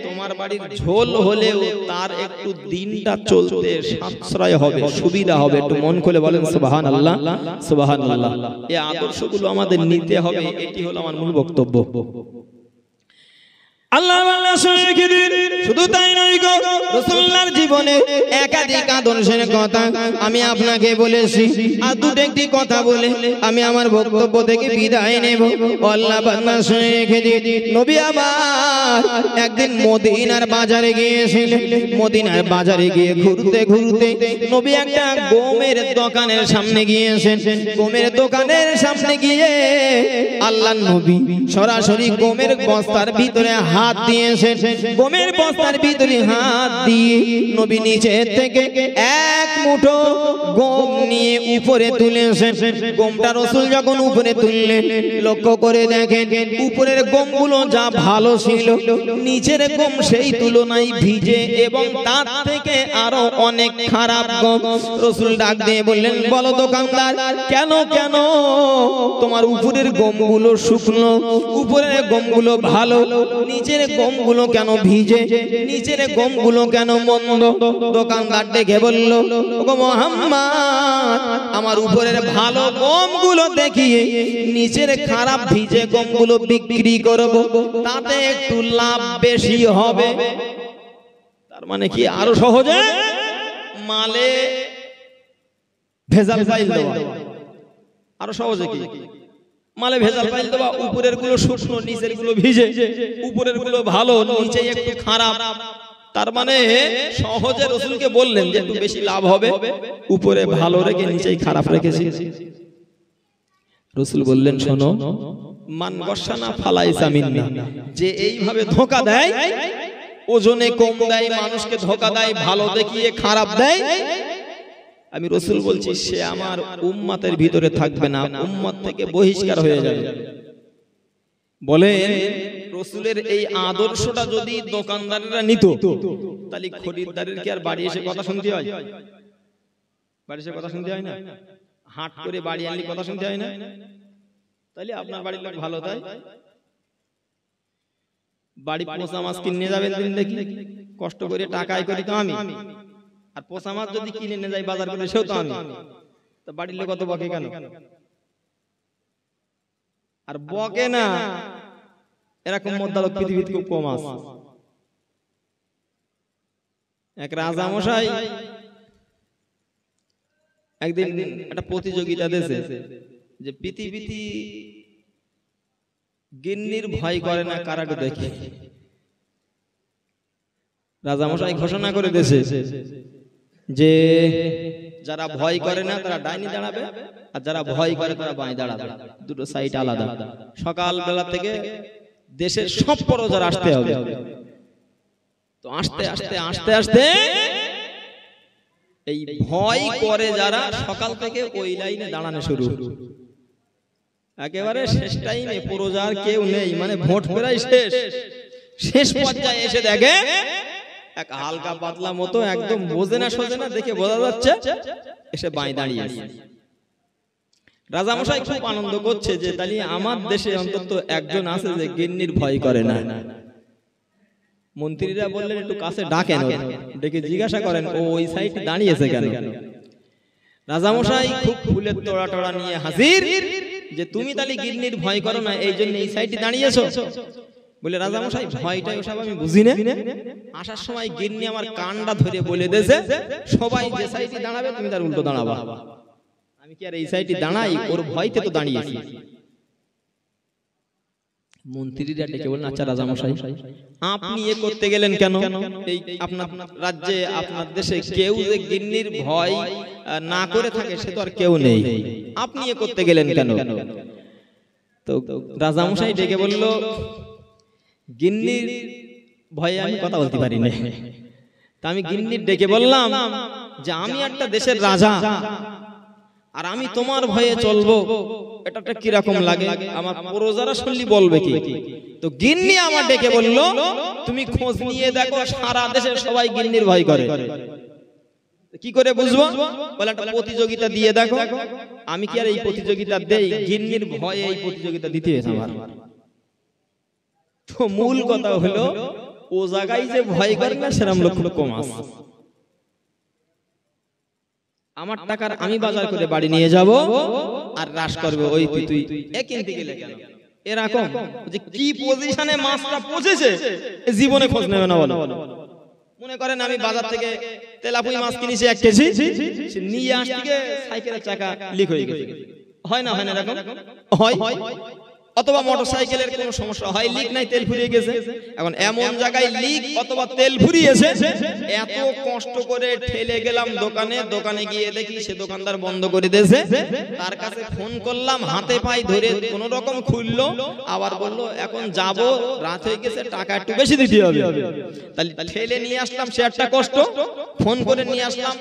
তোমার বাড়ির ঝোল হলেও তার একটু দিনটা চলতে সাশ্রয় হবে, সুবিধা হবে। একটু মন খুলে বলেন সুবহানাল্লাহ, সুবহানাল্লাহ। এই আদর্শগুলো আমাদের নিতে হবে, এটি হলো আমার মূল বক্তব্য। আল্লাহ শুধু তাই নয় গো, রাসূলুল্লাহর জীবনে একাধিক আদর্শের কথা আমি আপনাকে বলেছি। আর দুটি কথা বলে আমি আমার বক্তব্য থেকে বিদায় নেব। আল্লাহ বান্দা শুনে রেখে দিন, নবী আবার একদিন মদিনার বাজারে গিয়েছিলেন। মদিনার বাজারে গিয়ে ঘুরতে ঘুরতে নবী একটা গমের দোকানের সামনে গিয়েছেন। গমের দোকানের সামনে গিয়ে আল্লাহর নবী সরাসরি গমের বস্তার ভিতরে হাত দিয়েছেন। গমের বস্তার ভিতরে হাত দিয়ে নবী নিচে থেকে এক মুঠো গম নিয়ে উপরে তুলেছেন। গমটা রাসূল যখন উপরে তুললেন, লক্ষ্য করে দেখেন উপরের গমগুলো যা ভালো ছিল, নিচের গম সেই তুলনায় ভিজে এবং তার থেকে আরো অনেক খারাপ গম। রাসূল ডাক দিয়ে বললেন, বলো দোকানদার, কেন কেন তোমার উপরের গমগুলো শুকনো, উপরের গমগুলো ভালো, নিচের গমগুলো কেন ভিজে, নিচের গমগুলো কেন মন্দ? দোকানদার ডেকে বলল, ওগো মুহাম্মদ, আমার উপরের ভালো গমগুলো দেখিয়ে নিচের খারাপ ভিজে গমগুলো বিক্রি করব, তাতে একটু লাভ বেশি হবে। তার মানে কি আরো সহজে মালে ভেজাল পাইল দেওয়া, আরো সহজে কি মালে ভেজাল পাইল দেওয়া, উপরের গুলো শুকনো, নিচের গুলো ভিজে, উপরের গুলো ভালো, নিচে একটু খারাপ। তার মানে সহজে রাসূলকে বললেন যে একটু বেশি লাভ হবে, উপরে ভালো রেখে নিচেই খারাপ রেখেছি। রাসূল বললেন, শোনো, মান গসানা ফালাইসা মিন্না, যে এইভাবে ধোঁকা দেয়, ওজনে কম দেয়, মানুষকে ধোঁকা দেয়, ভালো দেখিয়ে খারাপ দেয়, আমি রাসূল বলছি সে আমার উম্মতের ভিতরে থাকবে না, উম্মত থেকে বহিষ্কার হয়ে যাবে। বলেন, রাসূলের এই আদর্শটা যদি দোকানদাররা নিত, তাহলে খরিদ্দারের কি আর বাড়ি এসে কথা শুনতে হয়? বাড়ি এসে কথা শুনতে হয় না? হাট করে বাড়ি আনলে কথা শুনতে হয় না? তাহলে আপনার বাড়ির লোক ভালো, তাই বাড়ি পোষা মাছ কিনে যাবেন দিন দেখি, কষ্ট করে টাকায় করি তো আমি, আর পোষা মাছ যদি কিনে নিয়ে যাই বাজার করে সেও তো আমি, তো বাড়ির লোক কত বকে কেন? আর বকে না, এরকম মদ্দালক পৃথিবীতে খুব কম আছে। এক রাজা মশাই একদিন একটা প্রতিযোগিতা দিয়েছে যে পৃথিবীতে গিন্নির ভয় করে না কারাটে দেখে। রাজা মশাই ঘোষণা করে দিয়েছে যে যারা ভয় করে না তারা ডাইনি দাঁড়াবে, আর যারা ভয় করে তারা বাঁয়ে দাঁড়াবে, দুটো সাইড আলাদা। সকাল বেলা থেকে দেশের সব প্রজারা আসতে হবে। তো আস্তে আস্তে আস্তে আস্তে এই ভয় করে যারা সকাল থেকে ওই লাইনে দাঁড়ানো শুরু, একেবারে শেষ টাইমে প্রজার কেউ নেই, মানে ভোট প্রায় শেষ পর্যায়ে এসে দেখে এক হালকা পাতলা মতো, একদম বোঝে না সোজে না, দেখে বোঝা যাচ্ছে এসে বাঁয়ে দাঁড়িয়ে আছে। রাজামশাই খুব আনন্দ করছে যে তাহলে আমার দেশে অন্তত একজন আছে যে গিন্নির ভয় করে না। মন্ত্রীরা বললেন একটু কাছে ডাকেন, ডেকে জিজ্ঞাসা করেন ও ওই সাইডে দাঁড়িয়েছে কেন। রাজামশাই খুব ফুলের তোড়া টোড়া নিয়ে হাজির, যে তুমি তাহলে গিন্নির ভয় করো না, এই জন্য এই সাইডে দাঁড়িয়েছো। বলে রাজামশাই ভয়টা ওসব আমি বুঝি না, আসার সময় গিন্নি আমার কানটা ধরে বলে দিয়েছে সবাই যে সাইডে দাঁড়াবে তুমি তার উল্টো দাঁড়াবা। আমি কি আর এই সাইডে দাঁড়াই? ওর ভয়তে তো দাঁড়িয়েছি। মন্ত্রীরা ডেকে বললেন, আচ্ছা রাজামশাই আপনি এ করতে গেলেন কেন? এই আপনার রাজ্যে আপনার দেশে কেউ যে গিন্নির ভয় না করে থাকে সে তো আর কেউ নেই, আপনি এ করতে গেলেন কেন? তো রাজামশাই ডেকে বলল, গিন্নির ভয়ে আমি কথা বলতে পারি না, তা আমি গিন্নির ডেকে বললাম যে আমি একটা দেশের রাজা আর আমি তোমার ভয়ে চলবো, এটা কিরকম লাগে? আমার প্রজারা শুনলি বলবে কি? তো গিন্নি আমার ডেকে বলল, তুমি খোঁজ নিয়ে দেখো সারা দেশের সবাই গিন্নির ভয় করে। কি করে বুঝবো? বলে একটা প্রতিযোগিতা দিয়ে দেখো। আমি কি আর এই প্রতিযোগিতা দেই? গিন্নির ভয়ে এই প্রতিযোগিতা দিতে হয়েছে আমার। তো মূল কথা হলো ও জায়গায় যে ভয় করে না সেরকম লোক কম আছে। আমার টাকার আমি বাজার করে বাড়ি নিয়ে যাব আর রাশ করবে ওই তুই এ কিনতে গেলে কেন? এরকম যে কি পজিশনে মাছটা পৌঁছেছে জীবনে খোঁজ নেবে না। বলো, মনে করেন আমি বাজার থেকে তেলাপুই মাছ কিনেছি 1 কেজি, নিয়ে আসতে সাইকেলের চাকা লিক হয়ে গেছে, হয় না? হয় না এরকম? হয়। অথবা মোটরসাইকেলের কোনো সমস্যা হয়, লিক নাই, তেল ফুরিয়ে গেছে। এখন এমন জায়গায় লিক অথবা তেল ফুরিয়েছে, এত কষ্ট করে ঠেলে গেলাম দোকানে গিয়ে দেখি সে দোকানদার বন্ধ করে দিয়েছে। তার কাছে ফোন করলাম, হাতে পাই ধরে কোন রকম খুললো, আবার বললো এখন যাব, রাত হয়ে গেছে, টাকা একটু বেশি দিতে হবে। তাহলে ঠেলে নিয়ে আসলাম, সে একটা কষ্ট, ফোন করে নিয়ে আসলাম,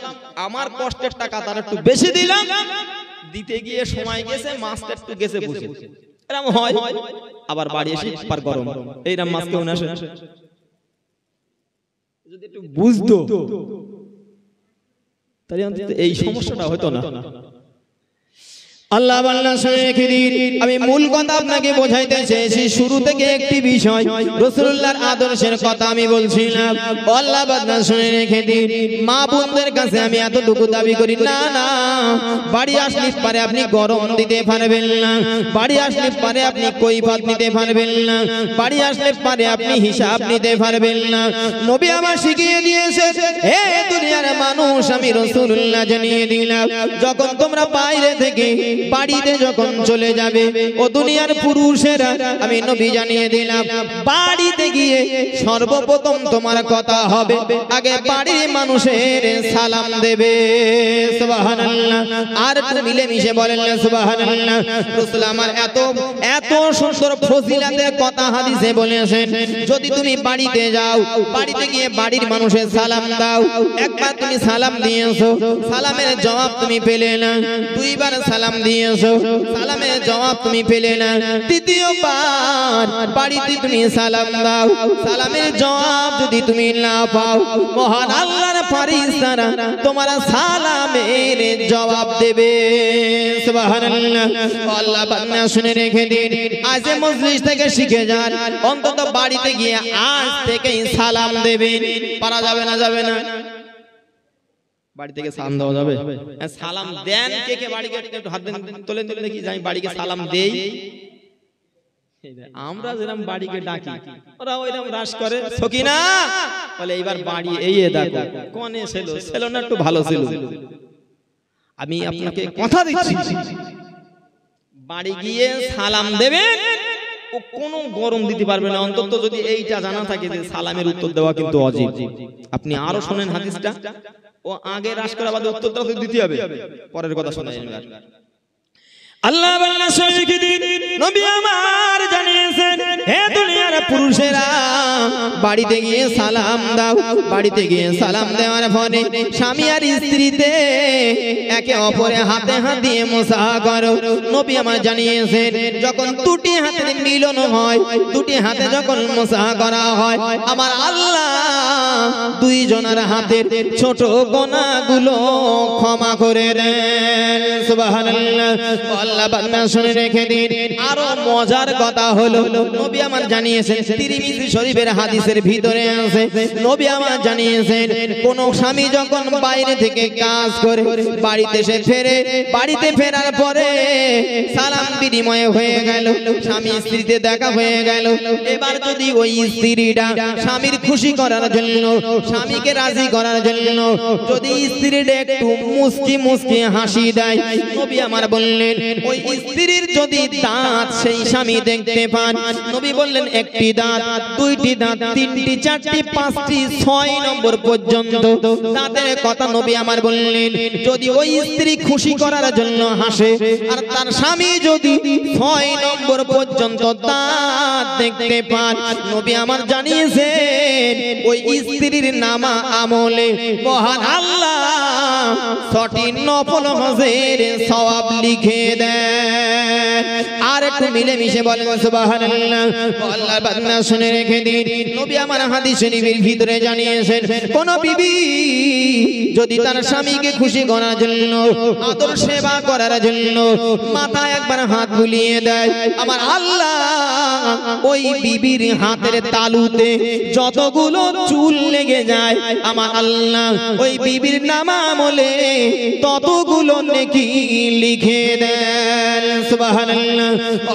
আমার কষ্টের টাকা তার একটু বেশি দিলাম, দিতে গিয়ে সময় গেছে, মাছটা একটু গেছে বুঝে। হয় আবার বাড়ি এসে পার গরম, এইরকম মাছ কেউ না আসে। যদি একটু বুঝতো তাহলে অন্তত এই সমস্যাটা হতো না। আল্লাহ বান্দা শুনে রেখে দিন, আমি মূল কথা আপনাকে বোঝাইতে চেয়েছি। শুরু থেকে একটি বিষয় রাসূলুল্লাহর আদর্শের কথা আমি বলছিলাম। আল্লাহ বান্দা শুনে রেখে দিন, মা বোনদের কাছে আমি এতটুকু দাবি করি না, বাড়ি আসলে পারে আপনি গরম দিতে পারবেন না, বাড়ি আসলে পারে আপনি কৈফিয়ত নিতে পারবেন না, বাড়ি আসলে পারে আপনি হিসাব নিতে পারবেন না। নবী আমার শিখিয়ে দিয়েছে, হে দুনিয়ার মানুষ, আমি রাসূলুল্লাহ জানিয়ে দিলাম, যখন তোমরা বাইরে থেকে বাড়িতে যখন চলে যাবে, ও দুনিয়ার পুরুষেরা, আমি নবী জানিয়ে দিলাম, বাড়িতে গিয়ে সর্বপ্রথম তোমার কথা হবে আগে বাড়ির মানুষের সালাম দেবে। সুবহানাল্লাহ। আর একটু মিলেমিশে বলেন না সুবহানাল্লাহ। রাসূল আমার এত সুন্দর ফজিলতের কথা হাদিসে বলেছেন, যদি তুমি বাড়িতে যাও, বাড়িতে গিয়ে বাড়ির মানুষের সালাম দাও, একবার তুমি সালাম দিয়েছো, সালামের জবাব তুমি পেলে না, দুইবার সালাম দিয়েছো, সালামের জবাব তুমি পেলে না, তৃতীয়বার বাড়িতে তুমি সালাম দাও, সালামের জবাব যদি তুমি না পাও, মহান আল্লাহর ফেরেশতারা তোমার সালামের জবাব দেবে। সুবহানাল্লাহ। আল্লাহ বান্দা শুনে রেখে দিন, আজ মজলিস থেকে শিখে যান, অন্তত বাড়িতে গিয়ে আজ থেকেই সালাম দেবেন। পারা যাবে না? যাবে না? বাড়ি থেকে সালাম দেওয়া যাবে? সালাম দেন কে কে? বাড়িকে একটু হাত দেন, তোলেন দেখি, যাই বাড়িকে সালাম দেই। আমরা যেরকম বাড়িকে ডাকি, ওরা ওইরকম রাশ করে, সকিনা বলে এইবার বাড়ি এই দেখো কোনে ছিল না, একটু ভালো ছিল। আমি আপনাকে কথা দিচ্ছি, বাড়ি গিয়ে সালাম দেবেন, ও কোনো গরম দিতে পারবে না, অন্তত যদি এইটা জানা থাকে যে সালামের উত্তর দেওয়া কিন্তু ওয়াজিব। আপনি আরো শুনেন হাদিসটা, ও আগে রাশ করা বাদে উত্তরটা দিতে হবে। পরের কথা শোনাই। আল্লাহ বান্দা শুনে কি দিন, নবী আমার জানিয়েছেন, হে দুনিয়ার পুরুষেরা, বাড়িতে গিয়ে সালাম দাও, বাড়িতে গিয়ে সালাম দেওয়ার পরে স্বামী আর স্ত্রীতে একে অপরে হাতে হাত দিয়ে মুসাফা করো। নবী আমার জানিয়েছেন, যখন দুটি হাতের মিলন হয়, দুটি হাতে যখন মুসাফা করা হয়, আমার আল্লাহ দুইজনের হাতের ছোট গোনাগুলো ক্ষমা করে দেন। সুবহানাল্লাহ। আল্লাহ বান্দা শুনে রেখে দিন, আরো মজার কথা হলো, নবী আমার জানিয়ে জানিয়েছেন, তিরমিজি শরীফের হাদিসের ভিতরে আছে, নবী আমার জানিয়েছেন কোন স্বামী যখন বাইরে থেকে কাজ করে বাড়িতে এসে ফেরে, বাড়িতে ফেরার পরে সালাম বিনিময় হয়ে গেল, স্বামী স্ত্রীতে দেখা হয়ে গেল, এবার যদি ওই স্ত্রীটা স্বামীর খুশি করার জন্য, স্বামীকে রাজি করার জন্য যদি স্ত্রীটা একটু মুস্কি মুস্কি হাসি দেয়, নবী আমার বললেন ওই স্ত্রীর যদি দাঁত সেই স্বামী দেখতে পান, নবী বললেন একটি দাঁত, দুইটি দাঁত, তিনটি, চারটি, পাঁচটি, 6 নম্বর পর্যন্ত দাঁতের কথা নবী আমার বললেন, যদি ওই স্ত্রী খুশি করার জন্য হাসে আর তার স্বামী যদি 6 নম্বর পর্যন্ত দাঁত দেখতে পান, নবী আমার জানিয়েছেন ওই স্ত্রীর নামা আমলে মহান আল্লাহ 6টি নফল হজের সওয়াব লিখে দেন। আর একটু মিলে মিশে বলেন সুবহানাল্লাহ। আল্লাহর বান্দা শুনে রেখে দিন, নবী আমার হাদিস শরীফের ভিতরে জানিয়েছেন কোন বিবি যদি তার স্বামীকে খুশি করার জন্য, আদর সেবা করার জন্য মাথায় একবার হাত বুলিয়ে দেয়, আমার আল্লাহ ওই বিবির হাতের তালুতে যতগুলো চুল লেগে যায়, আমার আল্লাহ ওই বিবির নামা আমলে ততগুলো নেকি লিখে দেন। সুবহানাল্লাহ।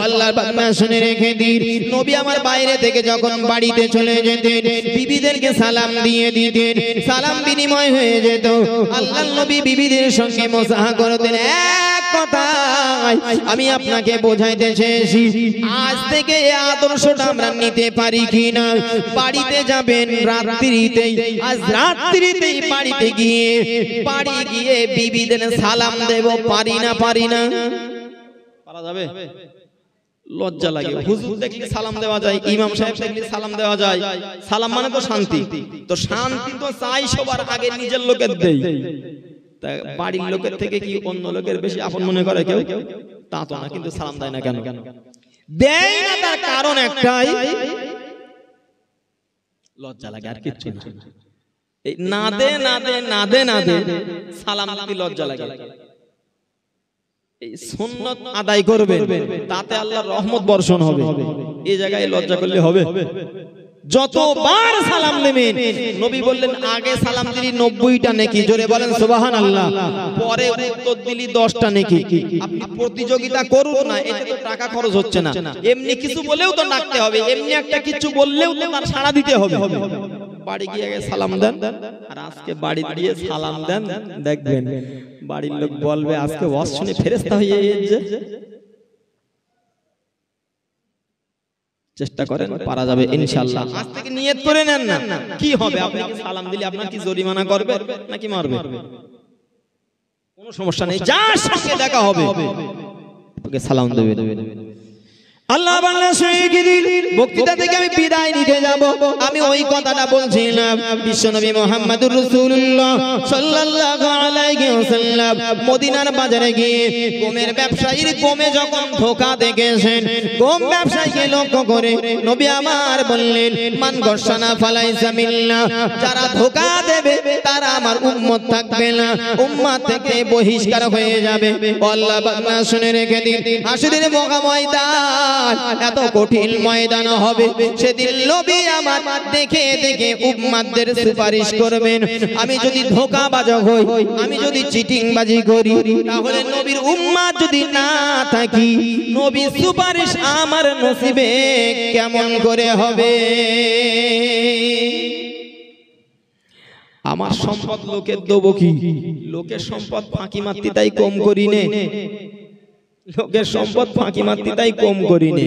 আল্লাহর বান্দা শুনে রেখে দিন, নবী আমার বাইরে থেকে যখন বাড়িতে চলে যেতেন, বিবিদেরকে সালাম দিয়ে দিতেন, সালাম বিনিময় হয়ে যেত, আল্লাহর নবী বিবিদের সঙ্গে মুসাহা করতেন। এক কথায় আমি আপনাকে বোঝাইতে চেয়েছি, আজ থেকে এই আদর্শটা আমরা নিতে পারি কিনা। বাড়িতে যাবেন রাত্রিতেই, আজ রাত্রিতেই বাড়িতে গিয়ে বিবিদের সালাম দেব, পারি না পারা যাবে? লজ্জা লাগে। হুজুর দেখলে সালাম দেওয়া যায়, ইমাম সাহেব দেখলে সালাম দেওয়া যায়, সালাম মানে তো শান্তি, তো শান্তি তো চাই সবার আগে নিজের লোকের দেই, তা বাড়ির লোকের থেকে কি অন্য লোকের বেশি আপন মনে করে কেউ? তা তো না, কিন্তু সালাম দেয় না কেন? দেয় না তার কারণ একটাই, লজ্জা লাগে, আর কিচ্ছু না। এই না দে সালাম দিতে লজ্জা লাগে। এই সুন্নাত আদায় করবেন, তাতে আল্লাহর রহমত বর্ষণ হবে। এই জায়গায় লজ্জা করলে হবে? যতবার সালাম নেবেন, নবী বললেন আগে সালাম দিলি 90টা নেকি, জোরে বলেন সুবহানাল্লাহ, পরে উত্তর দিলি 10টা নেকি। আপনি প্রতিযোগিতা করুন না, এতে তো টাকা খরচ হচ্ছে না, এমনি কিছু বলেও তো ডাকতে হবে, এমনি একটা কিছু বললেও তো তার সাড়া দিতে হবে। বাড়ি গিয়ে আগে সালাম দেন, আর আজকে বাড়ি দিয়ে সালাম দেন, দেখবেন বাড়ির লোক বলবে আজকে ওয়াজ শুনে ফেরেশতা হয়ে এসেছে। চেষ্টা করেন, পারা যাবে ইনশাআল্লাহ। আজ থেকে নিয়ত করে নেন না, কি হবে? আপনি সালাম দিলে আপনার কি জরিমানা করবে নাকি মারবে? কোনো সমস্যা নেই, যার সঙ্গে দেখা হবে ওকে সালাম দেবে। আল্লাহ বাংলা বক্তৃতা থেকে আমি বিদায় নিতে যাব, আমি ওই কথাটা বলছিলাম, বিশ্বনবী মুহাম্মদুর রাসূলুল্লাহ সাল্লাল্লাহু আলাইহি ওয়াসাল্লাম মদিনার বাজারে গিয়ে গমের ব্যবসায়ীর গমে যখন ধোঁকা দেখেছেন, গম ব্যবসায়ীকে লক্ষ্য করে নবী আমার বললেন, মান গশানা ফালাইসা মিন্না, যারা ধোঁকা দেবে তারা আমার উম্মত থাকবে না, উম্মত থেকে বহিষ্কার হয়ে যাবে। আল্লাহ বাংলা শুনে রেখে দিন, হাসরের ময়দান এত কঠিন ময়দান হবে, সেদিন নবী আমার দেখে দেখে উম্মতদের সুপারিশ করবেন। আমি যদি ধোঁকাবাজ হই, আমি যদি চিটিংবাজি করি, তাহলে নবীর উম্মত যদি না থাকি, নবীর সুপারিশ আমার নসিবে কেমন করে হবে? আমার সম্পদ লোকের দেবো কি? লোকের সম্পদ ফাঁকি মারতে তাই কম করি নে, লোকের সম্পদ ফাঁকি মারতে তাই কম করি নে।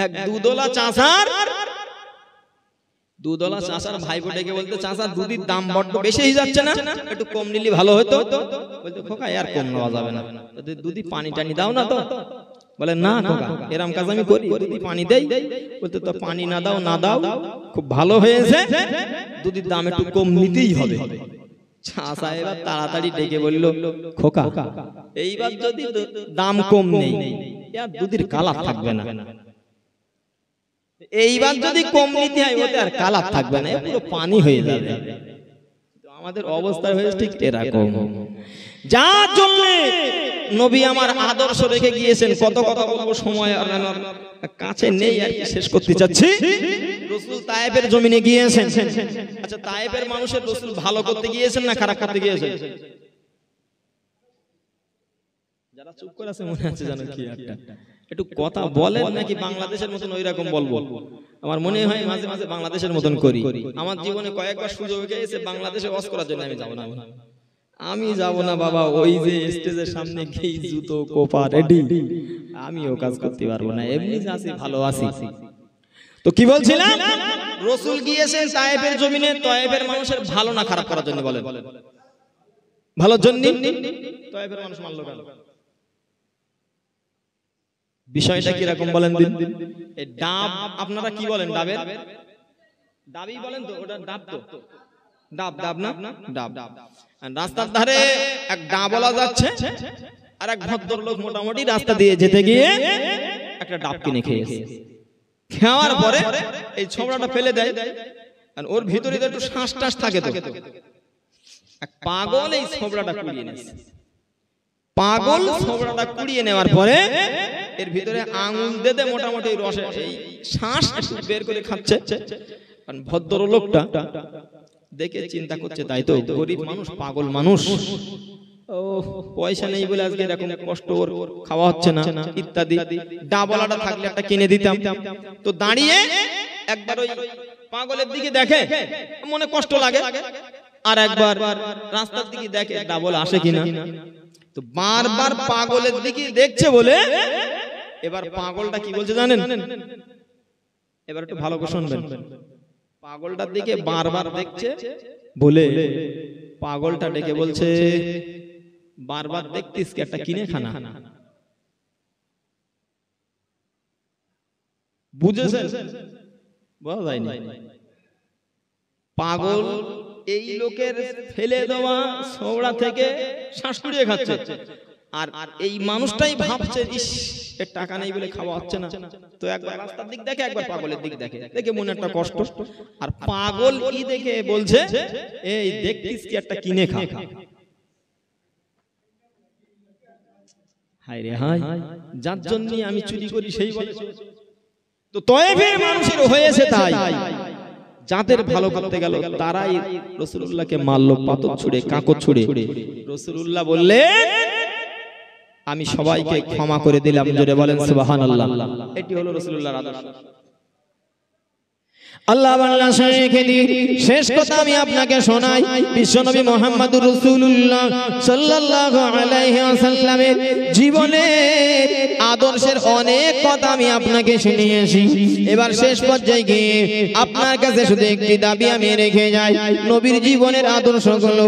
এক দুধওয়ালা চাষার ভাইপো ডেকে বলতে, চাষা দুধের দাম বড্ড বেশি হয়ে যাচ্ছে না, একটু কম নিলে ভালো হতো। বলতে খোকা আর কম নেওয়া যাবে না, দুধি পানি টানি দাও না তো। বলে না খোকা, এরম কাজ আমি করি, দুধি পানি দেই। বলতে তো পানি না দাও খুব ভালো হয়েছে, দুধের দাম একটু কম নিতেই হবে। চাষা এবার তাড়াতাড়ি ডেকে বলল, খোকা এইবার যদি দাম কম নেই, দুধের কালার থাকবে না, এইবার যদি কম নিতে হয় ওতে আর কালার থাকবে না, পুরো পানি হয়ে যাবে। আমাদের অবস্থা হয়েছে ঠিক এরকম, যার জন্য নবী আমার আদর্শ রেখে গিয়েছেন। কত কথা বলবো, সময় আর আমার কাছে নেই, আর কি শেষ করতে চাচ্ছি। রাসূল তায়েফের জমিনে গিয়েছেন। আচ্ছা, তায়েফের মানুষের রাসূল ভালো করতে গিয়েছেন না খারাপ করতে গিয়েছেন? যারা চুপ করে আছে মনে আছে জানো কি একটু কথা বলেন, নাকি বাংলাদেশের মতন ওই রকম বলবো? আমার মনে হয় মাঝে মাঝে বাংলাদেশের মতন করি। আমার জীবনে কয়েকবার সুযোগ হয়েছে বাংলাদেশে ওয়াজ করার জন্য, আমি যাব না বাবা। ওই যে স্টেজের সামনে গিয়ে জুতো কোপা রেডি, আমিও কাজ করতে পারবো না। এমনি আছি, ভালো আছি। তো কি বলছিলাম, রাসূল গিয়েছেন তায়েফের জমিনে। তায়েফের মানুষের ভালো না খারাপ করার জন্য বলেন? ভালোর জন্য। তায়েফের মানুষ মানলো কেন? বিষয়টা কি রকম বলেন দিন? এই ডাব আপনারা কি বলেন? ডাবের ডাবই বলেন তো? ওটা ডাব তো, ডাব ডাব না ডাব। রাস্তার ধারে এক ডাবওয়ালা যাচ্ছে, আর এক ভদ্রলোক মোটামুটি রাস্তা দিয়ে যেতে গিয়ে একটা ডাব কিনে খেয়েছে। খাওয়ার পরে এই ছোবড়াটা ফেলে দেয়, আর ওর ভিতরে তো একটু শ্বাস টাস থাকে। তো এক পাগল এই ছোবড়াটা কুড়িয়ে নিয়েছে। পাগল ছোবড়াটা কুড়িয়ে নেওয়ার পরে এর ভিতরে আঙুল দিয়ে মোটামুটি রসে এই শ্বাস বের করে খাচ্ছে। আর ভদ্রলোকটা দেখে চিন্তা করছে, তাই তো গরিব মানুষ, পাগল মানুষ, ও পয়সা নেই বলে আজকে এরকম কষ্ট ওর খাওয়া হচ্ছে না ইত্যাদি। ডাবওয়ালাটা থাকলে একটা কিনে দিতাম। তো দাঁড়িয়ে একবার ওই পাগলের দিকে দেখে, মনে কষ্ট লাগে, আর একবার রাস্তার দিকে দেখে ডাবল আসে কিনা। তো বারবার পাগলের দিকে দেখছে বলে এবার পাগলটা কি বলছে জানেন? এবার একটু ভালো করে শুনবেন। পাগলটার দিকে বারবার দেখছে বলে পাগলটা ডেকে বলছে, বারবার দেখতিস কি, একটা কিনে খানা। বুঝেছেন? বলা যায়নি। পাগল এই লোকের ফেলে দেওয়া ছোবড়া থেকে শ্বাস কুড়িয়ে খাচ্ছে, আর এই মানুষটাই ভাবছে, ইস এর টাকা নেই বলে খাওয়া হচ্ছে না। তো একবার রাস্তার দিক দেখে, একবার পাগলের দিক দেখে, দেখে মনে একটা কষ্ট। আর পাগল ই দেখে বলছে, এই দেখতিস কি, একটা কিনে খা। হায় রে হায়, যার জন্য আমি চুরি করি সেই বলে। তো তায়েফের মানুষের হয়েছে তাই, যাদের ভালো করতে গেল তারাই রাসূলুল্লাহকে মারলো, পাথর ছুঁড়ে, কাঁকর ছুঁড়ে। রাসূলুল্লাহ বললেন, আমি সবাইকে ক্ষমা করে দিলাম। জোরে বলেন সুবহানাল্লাহ। এটি হলো রাসূলুল্লাহর আদর্শ। আল্লাহ বাংলা শেখে দি শেষ কথা আমি আপনাকে শোনাই। বিশ্বনবী মুহাম্মদুর রাসূলুল্লাহ সাল্লাল্লাহু আলাইহি ওয়াসাল্লামের জীবনের আদর্শের অনেক কথা আমি আপনাকে শুনিয়েছি। এবার শেষ পর্যায়ে গিয়ে আপনার কাছে শুধু একটি দাবি আমি রেখে যাই, নবীর জীবনের আদর্শগুলো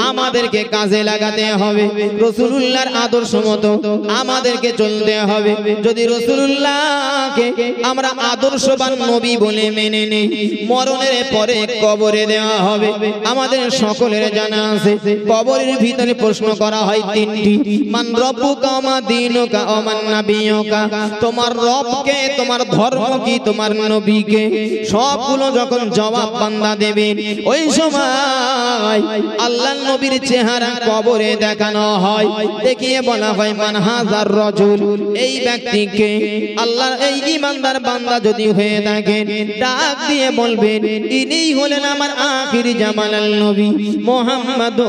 আমাদেরকে কাজে লাগাতে হবে। রাসূলুল্লাহর আদর্শ মতো আমাদেরকে চলতে হবে। যদি রাসূলুল্লাহকে আমরা আদর্শবান নবী বলে মেনে নেই, মরণের পরে কবরে দেওয়া হবে। আমাদের সকলের জানা আছে কবরের ভিতরে প্রশ্ন করা হয় তিনটি, মান রব্বুকা মা দীনুকা ওয়া মান নাবিয়ুকা। তোমার রবকে, তোমার ধর্ম কি, তোমার নবীকে। সবগুলো যখন জবাব বান্দা দেবে, ওই সময় আল্লাহর নবীর চেহারা কবরে দেখানো হয়, দেখিয়ে বলা হয় মান হাজার রাজুল। এই ব্যক্তিকে আল্লাহর এই ঈমানদার বান্দা যদি হয়ে থাকে, ডাক দিয়ে বলবেন, ইনি হলেন আমার আখির জামানাল নবী মুহাম্মদ।